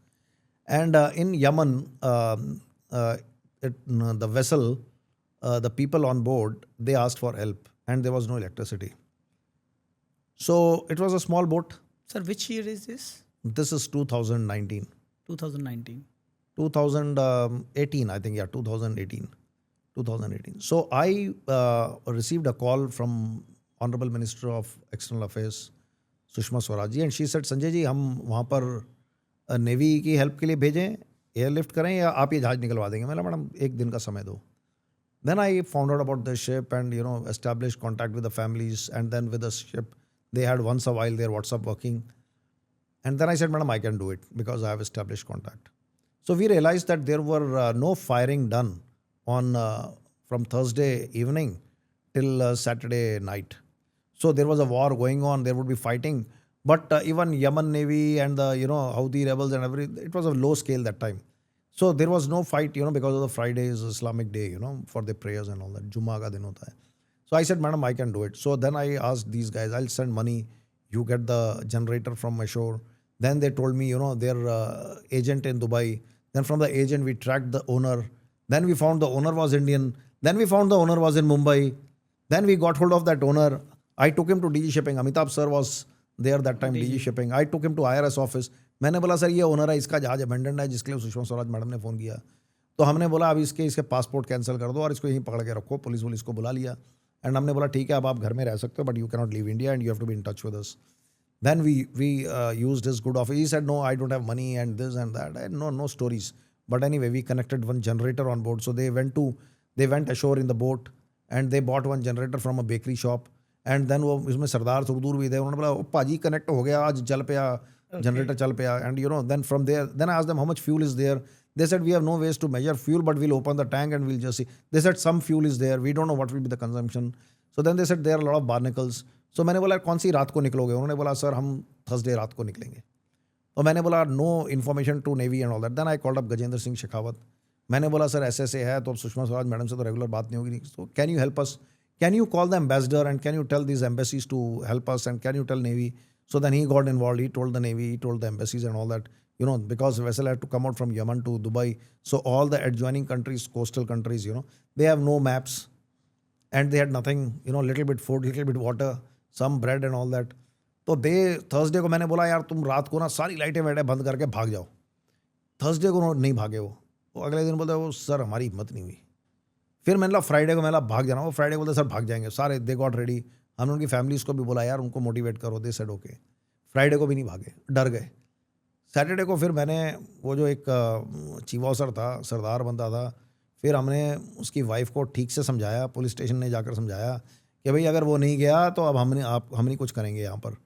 And in Yemen, the vessel, the people on board, they asked for help and there was no electricity. So it was a small boat.
Sir, which year is this?
This is 2019.
2019.
2018, I think, 2018. So I received a call from Honorable Minister of External Affairs, Sushma Swaraj ji, and she said, Sanjay ji, हम वहाँ पर navy की help के लिए भेजें, airlift करें या आप ये जहाज निकलवा देंगे. मैंने मैडम 1 दिन का समय दो. Then I found out about the ship and established contact with the families, and then with the ship they had once a while their WhatsApp working. And then I said, Madam, I can do it because I have established contact. So we realized that there were no firing done on from Thursday evening till Saturday night. So there was a war going on. There would be fighting, but even Yemen Navy and the Houthi rebels and it was a low scale that time. So there was no fight, because of the Friday is Islamic day, for the prayers and all that. Jummah ka din hota hai. So I said, Madam, I can do it. So then I asked these guys, I'll send money. You get the generator from ashore. Then they told me, their agent in Dubai. Then from the agent, we tracked the owner. Then we found the owner was Indian. Then we found the owner was in Mumbai. Then we got hold of that owner. I took him to DG Shipping. Amitabh sir was there that time, DG Shipping. I took him to IRS office. मैंने बोला sir ये owner है, इसका जहाज abandoned है, जिसके लिए Sushma Swaraj madam ने फ़ोन किया. तो हमने बोला अब इसके पासपोर्ट कैंसिल कर दो और इसको यहीं पकड़ के रखो. पुलिस को बुला लिया. एंड हमने बोला ठीक है, अब आप घर में रह सकते हो, but you can not leave India and you have to be in touch with us. Then we used his good offer. He said, no, I don't have money and this and that. No stories. But anyway, we connected one generator on board. So they went ashore in the boat and they bought one generator from a bakery shop. And then वो इसमें सरदार सुरदूर भी थे. उन्होंने बोला पाजी connect हो गया, आज चल पे generator चल पे. And then from there, then I asked them how much fuel is there. They said we have no ways to measure fuel, but we'll open the tank and we'll just see. They said some fuel is there. We don't know what will be the consumption. So then they said there are a lot of barnacles. सो मैंने बोला कौन सी रात को निकलोगे? उन्होंने बोला sir हम Thursday रात को निकलेंगे। तो मैंने बोला no information to navy and all that. Then I called up Gajendra Singh Shekhawat. मैंने बोला सर ऐसे ऐसे है, तो अब सुषमा स्वराज मैडम से तो रेगुलर बात नहीं होगी, तो can you help us, can you call the ambassador and can you tell this embassies to help us and can you tell navy? So then he got involved. He told the Navy, he told the embassies and all that, because vessel had to come out from Yemen to Dubai. So all the adjoining countries, coastal countries, they have no maps and they had nothing, little bit food, little bit water, some bread and all that. तो Thursday को मैंने बोला यार तुम रात को ना सारी लाइटें वाइटें बंद करके भाग जाओ। थर्सडे को नहीं भागे वो अगले दिन बोलते वो सर हमारी हिम्मत नहीं हुई। फिर मैंने बोला फ्राइडे को मैंने भाग जाना, वो फ्राइडे बोलते सर भाग जाएंगे सारे, दे गॉट रेडी। हमने उनकी फैमिलीज को भी बोला यार उनको मोटिवेट करो, दे सेड ओके। फ्राइडे को भी नहीं भागे, डर गए। सैटरडे को फिर मैंने वो जो एक चीफ ऑफिसर था, सरदार बंदा था, फिर हमने उसकी वाइफ को ठीक से समझाया, पुलिस स्टेशन ने जाकर समझाया कि भाई अगर वो नहीं गया तो अब हम नहीं कुछ करेंगे यहाँ पर।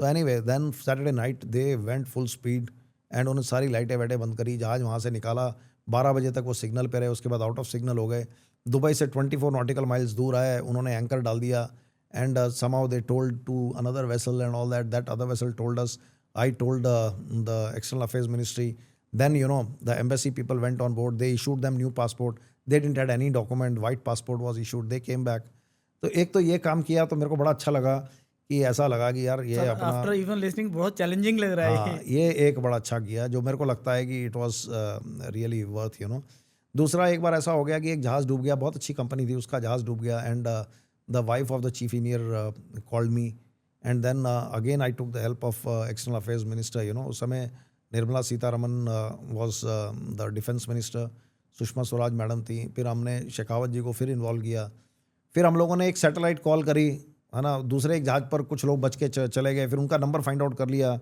तो anyway then Saturday night they went full speed and उन्होंने सारी लाइटें वाइटें बंद करी, जहाज़ वहाँ से निकाला। 12 बजे तक वो सिग्नल पे रहे, उसके बाद आउट ऑफ सिग्नल हो गए। दुबई से 24 नॉटिकल माइल्स दूर आए, उन्होंने एंकर डाल दिया and somehow they told to another vessel and all that. That other vessel told us. I told the External Affairs Ministry. Then the embassy people went on board. They issued them new passport. They didn't have any document. White passport was issued. They came back. तो एक तो ये काम किया तो मेरे को बड़ा अच्छा लगा कि ऐसा लगा कि यार ये अपना
आफ्टर इवन लिसनिंग बहुत चैलेंजिंग लग रहा है।
हाँ, ये एक बड़ा अच्छा किया जो मेरे को लगता है कि इट वाज रियली वर्थ दूसरा एक बार ऐसा हो गया कि एक जहाज़ डूब गया, बहुत अच्छी कंपनी थी, उसका जहाज़ डूब गया and the wife of the chief engineer called me and then again I took the help of external affairs minister. उस समय Nirmala Sitharaman was the defense minister, Sushma Swaraj madam थी, फिर हमने शेखावत जी को फिर इन्वॉल्व किया। फिर हम लोगों ने एक सैटेलाइट कॉल करी, है ना, दूसरे एक जहाज़ पर कुछ लोग बच के चले गए, फिर उनका नंबर फाइंड आउट कर लिया।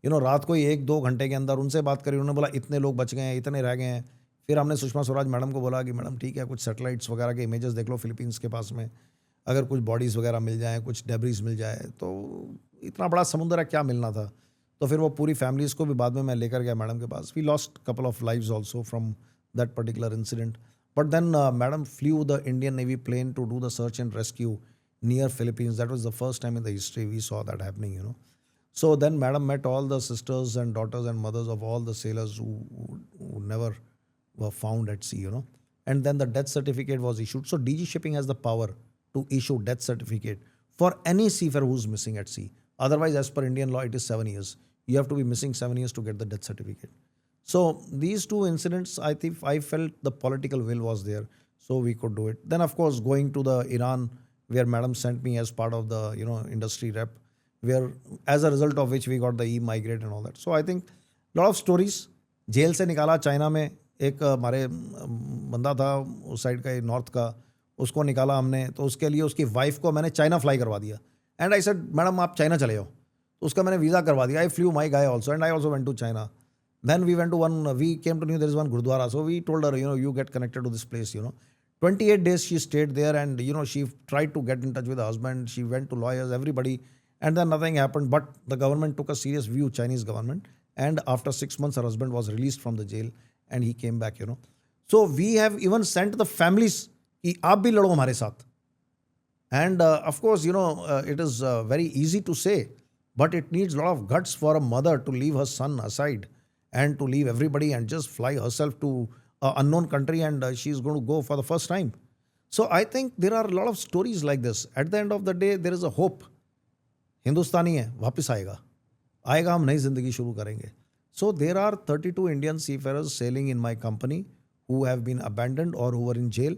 रात को ही 1-2 घंटे के अंदर उनसे बात करी, उन्होंने बोला इतने लोग बच गए हैं, इतने रह गए हैं। फिर हमने सुषमा स्वराज मैडम को बोला कि मैडम ठीक है, कुछ सैटेलाइट्स वगैरह के इमेजेस देख लो फिलीपींस के पास में, अगर कुछ बॉडीज़ वगैरह मिल जाएँ, कुछ डेब्रीज मिल जाए, तो इतना बड़ा समुद्र है, क्या मिलना था। तो फिर वो पूरी फैमिलीज़ को भी बाद में मैं लेकर गया मैडम के पास। We lost couple of lives also from that particular incident, but then madam flew the Indian navy plane to do the search and rescue near Philippines. That was the first time in the history we saw that happening. So then madam met all the sisters and daughters and mothers of all the sailors who never were found at sea. And then the death certificate was issued. So DG Shipping has the power to issue death certificate for any seafarer who's missing at sea. Otherwise, as per Indian law, it is 7 years. You have to be missing 7 years to get the death certificate. So these two incidents, I think I felt the political will was there, so we could do it. Then of course going to the Iran, where madam sent me as part of the industry rep, where as a result of which we got the e-migrate and all that. So I think lot of stories. Jail से निकाला China में, एक हमारे बंदा था उस side का, north का, उसको निकाला हमने, तो उसके लिए उसकी वाइफ को मैंने चाइना फ्लाई करवा दिया। एंड आई सेड मैडम आप चाइना चले जाओ, तो उसका मैंने वीज़ा करवा दिया। I flew my guy also and I also went to China. Then we went to we came to know there is one Gurudwara. So we told her, you get connected to this place, 28 days she stayed there and, she tried to get in touch with her husband. She went to lawyers, everybody, and then nothing happened. But the government took a serious view, Chinese government. And after 6 months, her husband was released from the jail and he came back, So we have even sent the families, कि आप भी लड़ो हमारे साथ. And of course, it is very easy to say, but it needs a lot of guts for a mother to leave her son aside and to leave everybody and just fly herself to an unknown country, and she's going to go for the first time. So I think there are a lot of stories like this. At the end of the day, there is a hope. हिंदुस्तानी है, वापस आएगा, हम नई जिंदगी शुरू करेंगे. So there are 32 Indian seafarers sailing in my company who have been abandoned or who were in jail.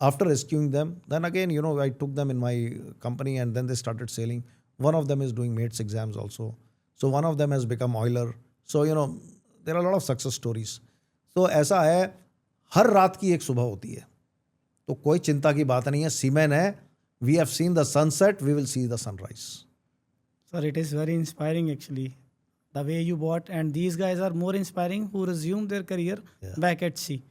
After rescuing them, then again, I took them in my company and then they started sailing. One of them is doing mates exams also. So one of them has become oiler. So, there are a lot of success stories. So ऐसा है, हर रात की एक सुबह होती है, तो कोई चिंता की बात नहीं है. सीमैन है, we have seen the sunset, we will see the sunrise.
Sir, it is very inspiring actually, the way you bought, and these guys are more inspiring who resume their career back at sea.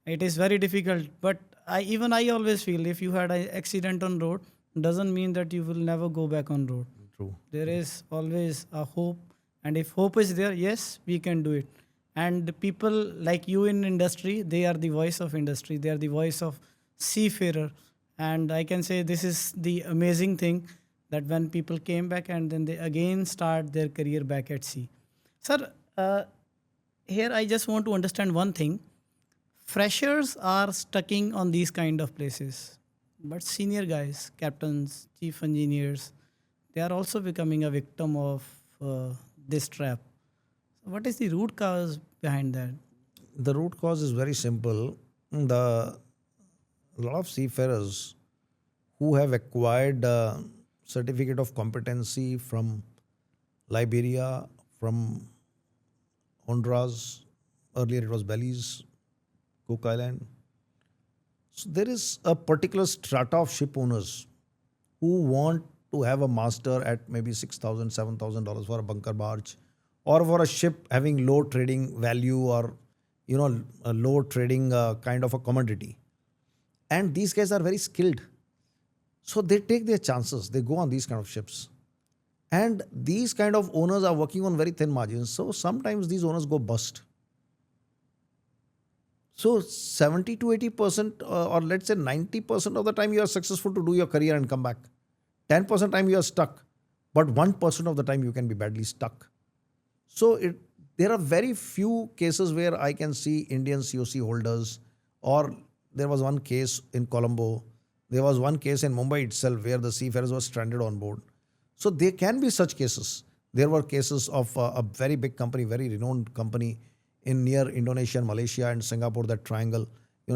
It is very difficult, but I always feel if you had an accident on road, doesn't mean that you will never go back on road.
True.
There is always a hope, and if hope is there, yes, we can do it. And the people like you in industry, they are the voice of industry. They are the voice of seafarer. And I can say this is the amazing thing that when people came back and then they again start their career back at sea. Sir, here I just want to understand one thing. Freshers are stucking on these kind of places, but senior guys, captains, chief engineers, they are also becoming a victim of this trap. What is the root cause behind that?
The root cause is very simple. The lot of seafarers who have acquired certificate of competency from Liberia, from Honduras, earlier it was Belize, Cook Island. So there is a particular strata of ship owners who want to have a master at maybe $6,000, $7,000 for a bunker barge, or for a ship having low trading value, or a low trading kind of a commodity. And these guys are very skilled. So they take their chances. They go on these kind of ships. And these kind of owners are working on very thin margins. So sometimes these owners go bust. So 70 to 80%, or let's say 90% of the time you are successful to do your career and come back. 10% time you are stuck. But 1% of the time you can be badly stuck. So there are very few cases where I can see Indian COC holders, or there was one case in Colombo. There was one case in Mumbai itself where the seafarers were stranded on board. So there can be such cases. There were cases of a very big company, very renowned company in near Indonesia and Malaysia and Singapore, that triangle.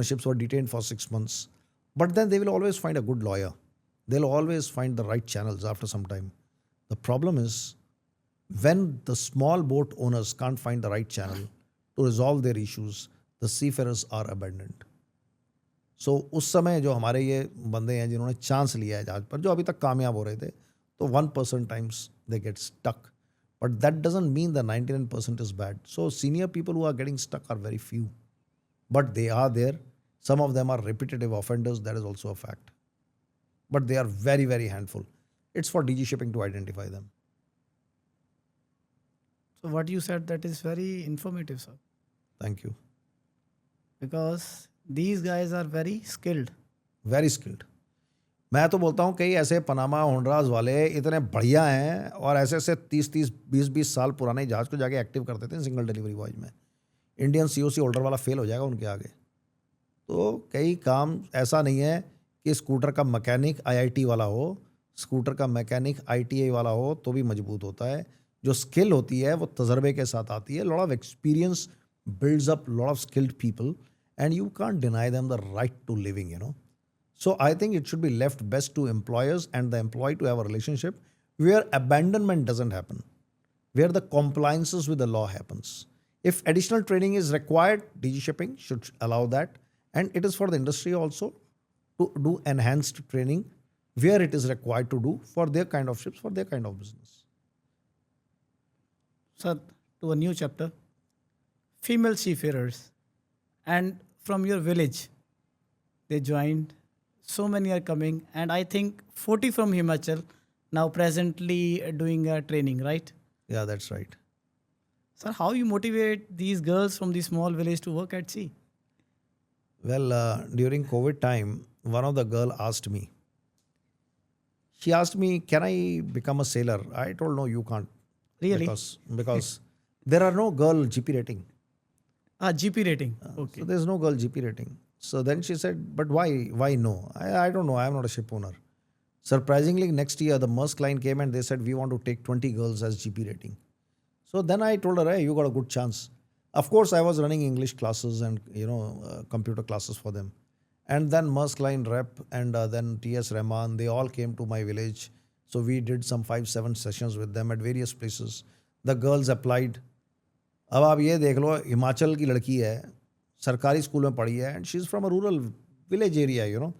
Ships were detained for 6 months. But then they will always find a good lawyer. They'll always find the right channels after some time. The problem is, when the small boat owners can't find the right channel to resolve their issues, the seafarers are abandoned. So उस समय जो हमारे ये बंदे हैं जिन्होंने chance लिया है जहाज पर, जो अभी तक कामयाब हो रहे थे, तो 1% times they get stuck. But that doesn't mean the 99% is bad. So senior people who are getting stuck are very few. But they are there. Some of them are repetitive offenders. That is also a fact. But they are very, very handful. It's for DG Shipping to identify them.
So what you said, that is very informative, sir.
Thank you.
Because these guys are very skilled.
Very skilled. मैं तो बोलता हूँ कई ऐसे Panama होंडरास वाले इतने बढ़िया हैं, और ऐसे ऐसे 30-30, 20-20 साल पुराने जहाज को जाके एक्टिव करते थे सिंगल डिलीवरी वॉयज में. इंडियन COC होल्डर वाला फेल हो जाएगा उनके आगे. तो कई काम ऐसा नहीं है कि स्कूटर का मैकेनिक IIT वाला हो, स्कूटर का मैकेनिक ITI वाला हो तो भी मजबूत होता है. जो स्किल होती है वो तजर्बे के साथ आती है. Lot of experience builds up lot of skilled people, and you can't deny them the right to living, So I think it should be left best to employers and the employee to have a relationship where abandonment doesn't happen, where the compliances with the law happens. If additional training is required, DG Shipping should allow that. And it is for the industry also to do enhanced training where it is required to do for their kind of ships, for their kind of business.
Sir, to a new chapter. Female seafarers. And from your village, they joined. So many are coming. And I think 40 from Himachal now presently doing training, right?
Yeah, that's right.
Sir, how you motivate these girls from the small village to work at sea?
Well, during COVID time, one of the girl asked me. She asked me, can I become a sailor? I told, no, you can't.
Really?
Because there are no girl GP rating.
GP rating. Okay.
So there's no girl GP rating. So then she said, but why? Why no? I don't know. I'm not a ship owner. Surprisingly, next year, the Maersk Line came and they said, we want to take 20 girls as GP rating. So then I told her, hey, you got a good chance. Of course, I was running English classes and, computer classes for them. And then Maersk Line rep and then TS Rahman, they all came to my village. So we did some 5-7 sessions with them at various places. The girls applied. अब आप ये देख लो, हिमाचल की लड़की है, सरकारी school में पढ़ी है, and she's from a rural village area,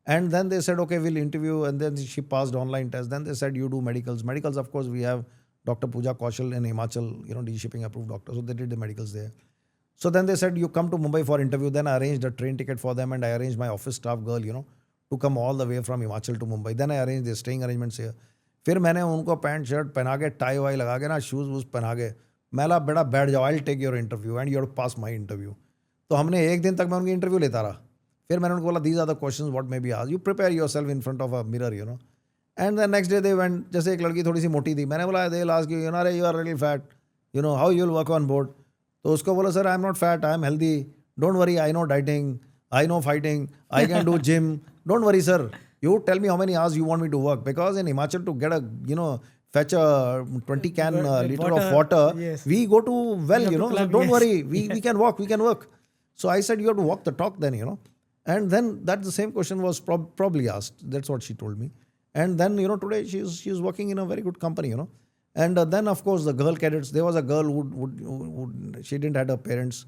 And then they said, okay, we'll interview, and then she passed online test. Then they said, you do medicals. Medicals, of course, we have Dr. Pooja Kaushal in Himachal, DG Shipping approved doctor. So they did the medicals there. So then they said, you come to Mumbai for interview. Then I arranged a train ticket for them, and I arranged my office staff girl, to come all the way from Himachal to Mumbai. Then I arranged their staying arrangements here. फिर मैंने उनको pant shirt पहना के tie Y लगा के ना shoes वूज़ पहना के मैला बेटा बैठ जाओ, I take your interview and your pass my interview. तो हमने एक दिन तक मैं उनकी इंटरव्यू लेता रहा. फिर मैंने उनको बोला, these are the questions what may be asked, you prepare yourself in front of a mirror, and the next day they went, जैसे एक लड़की थोड़ी सी मोटी थी, मैंने बोला the last you are you are really fat, you know how you will work on board. तो उसको बोला sir I am not fat, I am healthy, don't worry, I know dieting, I know fighting, I can do gym, don't worry sir, you tell me how many hours you want me to work, because in Himachal to get a, you know, fetch a 20 can
With
liter of
water,
water,
yes.
we go to well,
have
you
to
know, so
climb,
don't
yes.
worry, we can walk, we can work. So I said you have to walk the talk then, you know. And then that the same question was probably asked, that's what she told me. And then, you know, today she's working in a very good company, you know. And then of course the girl cadets, there was a girl who she didn't had her parents,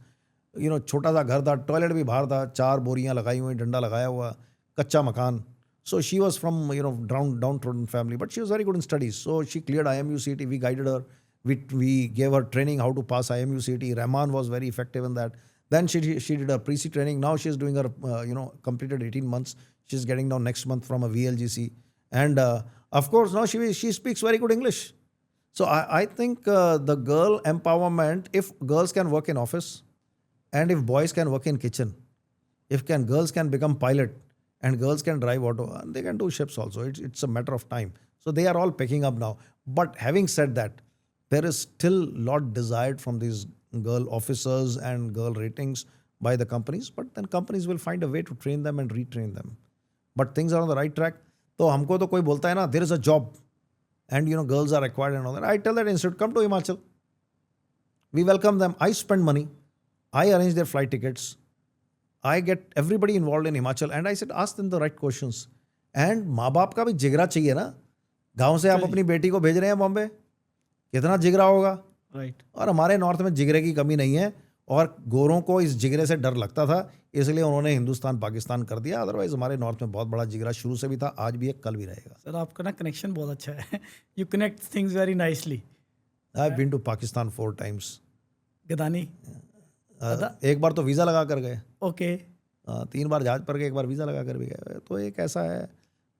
you know, छोटा सा घर था, toilet भी बाहर था, 4 बोरियां लगाई हुई, डंडा लगाया हुआ, कच्चा मकान. So she was from, you know, downtrodden family, but she was very good in studies. So she cleared IMUCT. We guided her. We gave her training how to pass IMUCT. Rahman was very effective in that. Then she did her pre-C training. Now she's doing her, you know, completed 18 months. She's getting now next month from a VLGC. And of course, now she speaks very good English. So I think the girl empowerment, if girls can work in office and if boys can work in kitchen, if girls can become pilot and girls can drive auto, and they can do ships also. It's a matter of time. So they are all picking up now. But having said that, there is still lot desired from these girl officers and girl ratings by the companies. But then companies will find a way to train them and retrain them. But things are on the right track. तो हमको तो कोई बोलता है ना, there is a job and, you know, girls are required and all that. I tell that institute, come to Himachal. We welcome them. I spend money. I arrange their flight tickets. I get everybody involved in Himachal, and I said, ask them the right questions. And माँ बाप का भी जिगरा चाहिए ना. गांव से आप अपनी बेटी को भेज रहे हैं बॉम्बे, कितना जिगरा होगा.
Right.
और हमारे नॉर्थ में जिगरे की कमी नहीं है, और गोरों को इस जिगरे से डर लगता था, इसलिए उन्होंने हिंदुस्तान पाकिस्तान कर दिया. अदरवाइज हमारे नॉर्थ में बहुत बड़ा जिगरा शुरू से भी था, आज भी है, कल भी रहेगा.
सर आपका ना कनेक्शन बहुत अच्छा है. You connect things very nicely.
I have been to Pakistan 4 times.
Gadani.
एक बार तो वीज़ा लगा कर गए,
Okay.
3 बार जहाज पर गए, एक बार वीज़ा लगा कर भी गए. तो एक ऐसा है,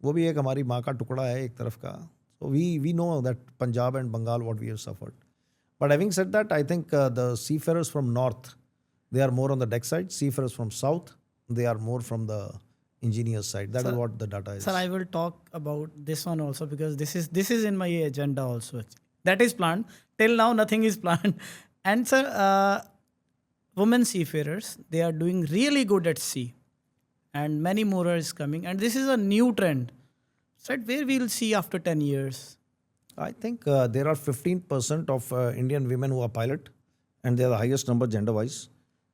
वो भी एक हमारी माँ का टुकड़ा है एक तरफ का. So we know that Punjab and Bengal what we have suffered. But having said that, I think the seafarers from north, they are more on the deck side. Seafarers from south, they are more from the engineers side. That is what the data is.
Sir, I will talk about this one also because this is in my agenda also. That is planned. Till now, nothing is planned. And sir, women seafarers, they are doing really good at sea, and many more is coming. And this is a new trend. So where we'll see after 10 years.
I think there are 15% of Indian women who are pilot, and they are the highest number gender-wise.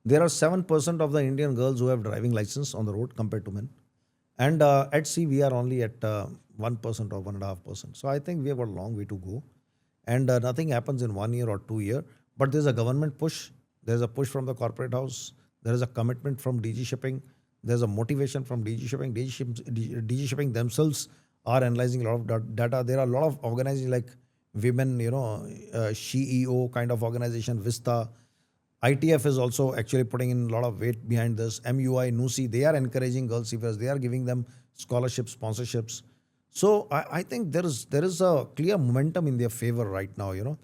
There are 7% of the Indian girls who have driving license on the road compared to men. And at sea, we are only at 1% or 1.5%. So I think we have a long way to go. And nothing happens in 1 year or 2 years. But there's a government push. There's a push from the corporate house. There is a commitment from DG Shipping. There's a motivation from DG Shipping. DG Shipping themselves are analyzing a lot of data. There are a lot of organizations like women, you know, SheEO kind of organization, Vista. ITF is also actually putting in a lot of weight behind this. MUI, NUSI, they are encouraging girl seafarers. They are giving them scholarships, sponsorships. So I think there is a clear momentum in their favor right now, you know.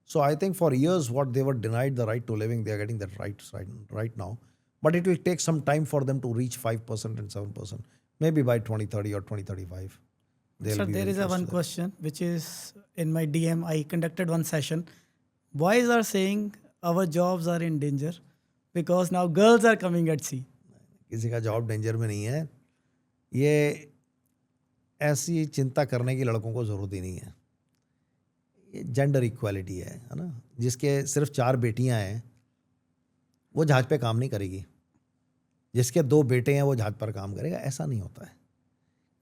So I think for years what they were denied the right to living, they are getting that right now. But it will take some time for them to reach 5% and 7%. Maybe by 2030 or 2035.
Sir, there is a one question which is in my DM. I conducted one session. Boys are saying our jobs are in danger because now girls are coming at sea.
किसी का job danger में नहीं है. ये ऐसी चिंता करने की लड़कों को ज़रूरत ही नहीं है. ये जेंडर इक्वालिटी है ना. जिसके सिर्फ 4 बेटियां हैं वो जहाज पे काम नहीं करेगी, जिसके 2 बेटे हैं वो जहाज पर काम करेगा. ऐसा नहीं होता है.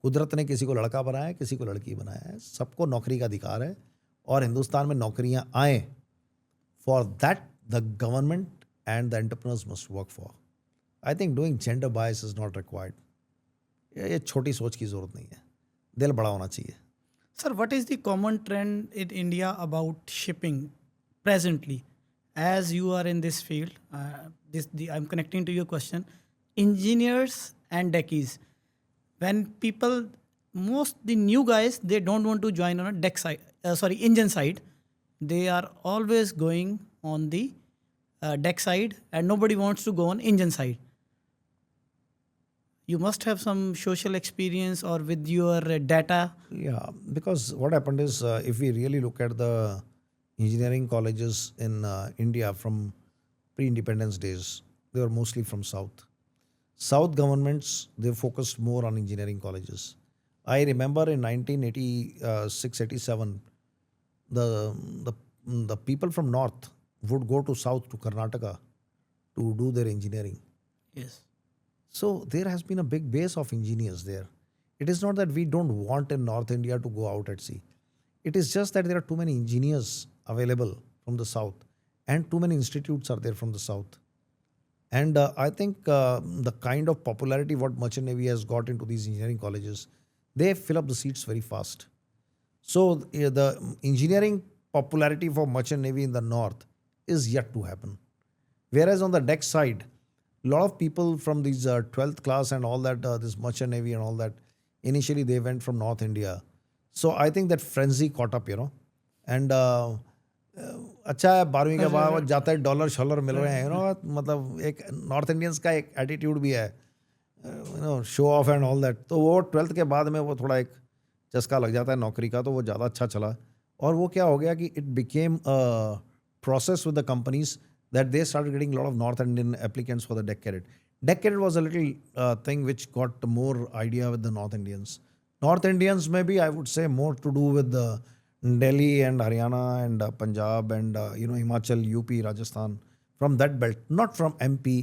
कुदरत ने किसी को लड़का बनाया है, किसी को लड़की बनाया है. सबको नौकरी का अधिकार है और हिंदुस्तान में नौकरियां आए. For that the government and the entrepreneurs must work for. I think doing gender bias is not required. ये छोटी सोच की ज़रूरत नहीं है. दिल बड़ा होना चाहिए.
Sir, what is the common trend in India about shipping presently? As you are in this field, I'm connecting to your question. Engineers and deckies. When people, the new guys, they don't want to join on a deck side, engine side. They are always going on the deck side, and nobody wants to go on engine side. You must have some social experience or with your data.
Yeah, because what happened is, if we really look at the engineering colleges in India from pre-independence days, they were mostly from South. South governments, they focused more on engineering colleges. I remember in 1986, 87, the the people from North would go to South to Karnataka to do their engineering.
Yes.
So there has been a big base of engineers there. It is not that we don't want in North India to go out at sea. It is just that there are too many engineers available from the south, and too many institutes are there from the south. And I think the kind of popularity what Merchant Navy has got into these engineering colleges, they fill up the seats very fast. So the engineering popularity for Merchant Navy in the north is yet to happen. Whereas on the deck side, a lot of people from these 12th class and all that, this Merchant Navy and all that, initially they went from North India. So I think that frenzy caught up, you know. And अच्छा है 12वीं के बाद वो जाता है dollar शॉलर मिल रहे हैं यू नो मतलब एक नॉर्थ इंडियंस का एक एटीट्यूड भी है you know show off and all that तो वो 12th के बाद में वो थोड़ा एक चस्का लग जाता है नौकरी का तो वो ज़्यादा अच्छा चला और वो क्या हो गया कि it became process with the companies that they started getting a lot of North Indian applicants for the deck cadet. Deck cadet was a little thing which got more idea with the North Indians. North Indians maybe I would say more to do with the Delhi and Haryana and Punjab and you know Himachal, UP, Rajasthan from that belt, not from MP,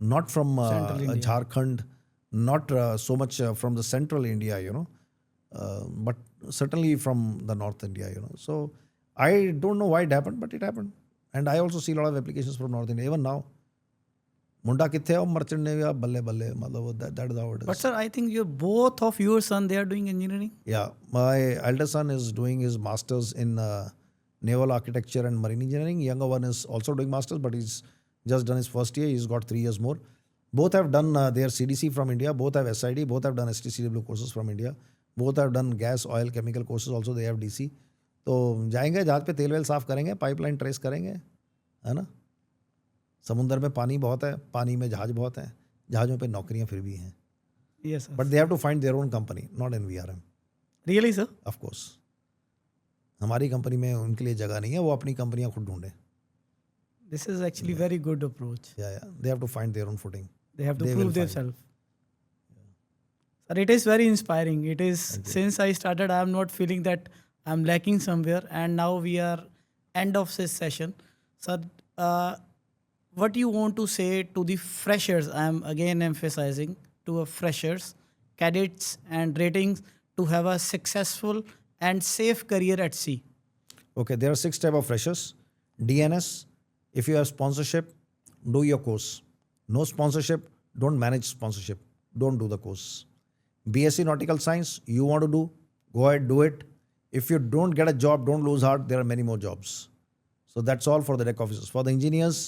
not from Jharkhand, not so much from the central India, you know, but certainly from the North India, you know. So I don't know why it happened, but it happened. And I also see a lot of applications from North India. Even now, Munda kithe ho merchant navy balle balle matlab that is how it is.
But sir, I think you both of your son they are doing engineering.
Yeah, my elder son is doing his masters in naval architecture and marine engineering. Younger one is also doing masters, but he's just done his first year. He's got 3 years more. Both have done their CDC from India. Both have SID. Both have done STCW courses from India. Both have done gas, oil, chemical courses. Also, they have DC. तो जाएंगे जहाज पे तेल well साफ करेंगे pipeline trace करेंगे है ना समुंदर में पानी बहुत है पानी में जहाज बहुत है जहाज़ों पे नौकरियां फिर भी हैं
Yes, sir.
But they have to find their own company not in VRM
Really, sir?
Of course हमारी कंपनी में उनके लिए जगह नहीं है वो अपनी कंपनियां खुद ढूंढे
This is actually very good approach.
या they have to find their own footing
They have to
They will
prove
find.
themselves. Sir, it is very inspiring. It is since I started, I am not feeling that I'm lacking somewhere, and now we are end of this session. Sir, what you want to say to the freshers? I am again emphasizing to a freshers, cadets, and ratings to have a successful and safe career at sea.
Okay, there are 6 type of freshers. DNS, if you have sponsorship, do your course. No sponsorship, don't manage sponsorship. Don't do the course. BSc Nautical Science, you want to do, go ahead, do it. If you don't get a job, don't lose heart. There are many more jobs. So that's all for the deck officers. For the engineers,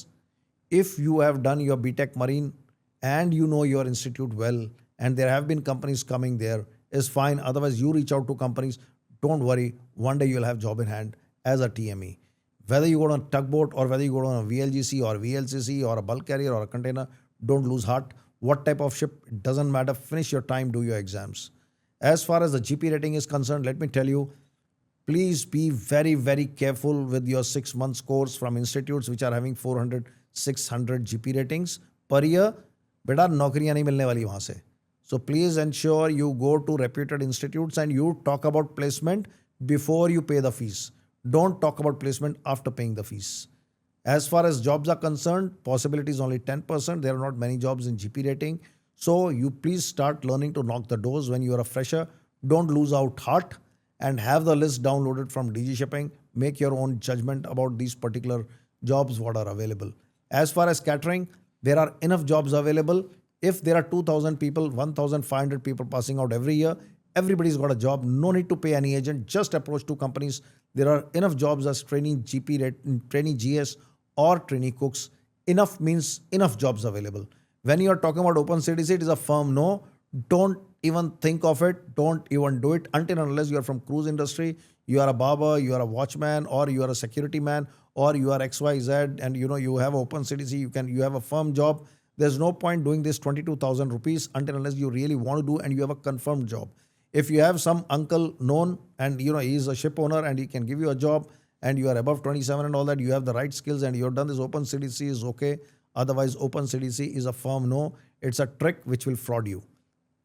if you have done your BTech Marine and you know your institute well, and there have been companies coming there, is fine. Otherwise, you reach out to companies. Don't worry. One day you'll have job in hand as a TME. Whether you go on a tugboat or whether you go on a VLGC or VLCC or a bulk carrier or a container, don't lose heart. What type of ship, it doesn't matter. Finish your time, do your exams. As far as the GP rating is concerned, let me tell you, please be very, very careful with your 6 months course from institutes which are having 400, 600 GP ratings per year. बेटा नौकरियां नहीं मिलने वाली वहाँ से. So please ensure you go to reputed institutes and you talk about placement before you pay the fees. Don't talk about placement after paying the fees. As far as jobs are concerned, possibility is only 10%. There are not many jobs in GP rating. So you please start learning to knock the doors when you are a fresher. Don't lose out heart and have the list downloaded from DG Shipping. Make your own judgment about these particular jobs what are available. As far as catering, there are enough jobs available. If there are 2,000 people, 1,500 people passing out every year, everybody's got a job. No need to pay any agent. Just approach 2 companies. There are enough jobs as trainee GP, trainee GS or trainee cooks. Enough means enough jobs available. When you are talking about open CDC, it is a firm no. Don't even think of it. Don't even do it until and unless you are from cruise industry, you are a barber, you are a watchman, or you are a security man, or you are XYZ, and you know you have open CDC. You have a firm job. There's no point doing this 22,000 rupees until unless you really want to do and you have a confirmed job. If you have some uncle known and he's a ship owner and he can give you a job and you are above 27 and all that, you have the right skills and you've done this, Open CDC is okay. Otherwise, Open CDC is a firm no. It's a trick which will fraud you.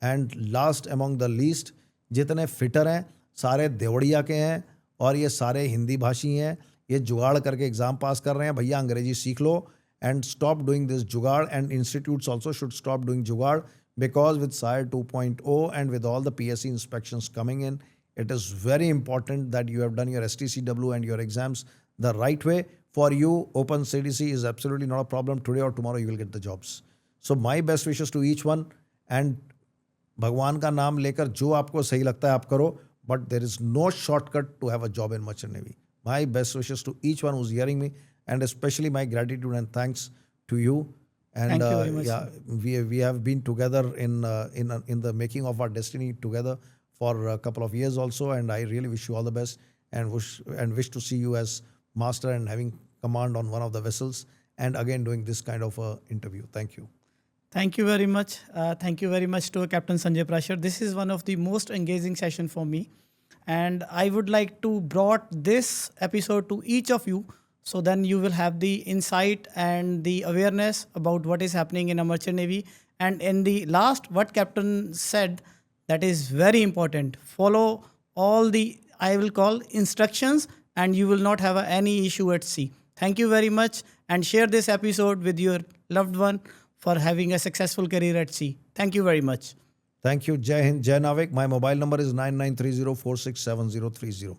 And last among the least, जितने fitter हैं सारे देवड़िया के हैं और ये सारे हिंदी भाषी हैं, ये जुगाड़ करके एग्ज़ाम पास कर रहे हैं. भैया अंग्रेजी सीख लो एंड स्टॉप डूइंग दिस जुगाड़. And institutes also should stop doing जुगाड़ because with SIRE 2.0 and with all the PSC inspections coming in, it is very important that you have done your STCW and your exams the right way. For you, Open CDC is absolutely not a problem. Today or tomorrow, you will get the jobs. So my best wishes to each one. And भगवान का नाम लेकर जो आपको सही लगता है आप करो. But there is no shortcut to have a job in Merchant Navy. My best wishes to each one who's hearing me, and especially my gratitude and thanks to you. And
Thank you very much,
yeah, we have been together in the making of our destiny together for a couple of years also, and I really wish you all the best and wish to see you as master and having command on one of the vessels and again doing this kind of a interview. Thank you.
Thank you very much. Thank you very much to Captain Sanjay Prashar. This is one of the most engaging session for me, and I would like to brought this episode to each of you. So then you will have the insight and the awareness about what is happening in a Merchant Navy. And in the last, what Captain said, that is very important. Follow all the, I will call, instructions, and you will not have any issue at sea. Thank you very much, and share this episode with your loved one for having a successful career at sea. Thank you very much.
Thank you. Jai Hind, Jai Navik. My mobile number is 9930467030.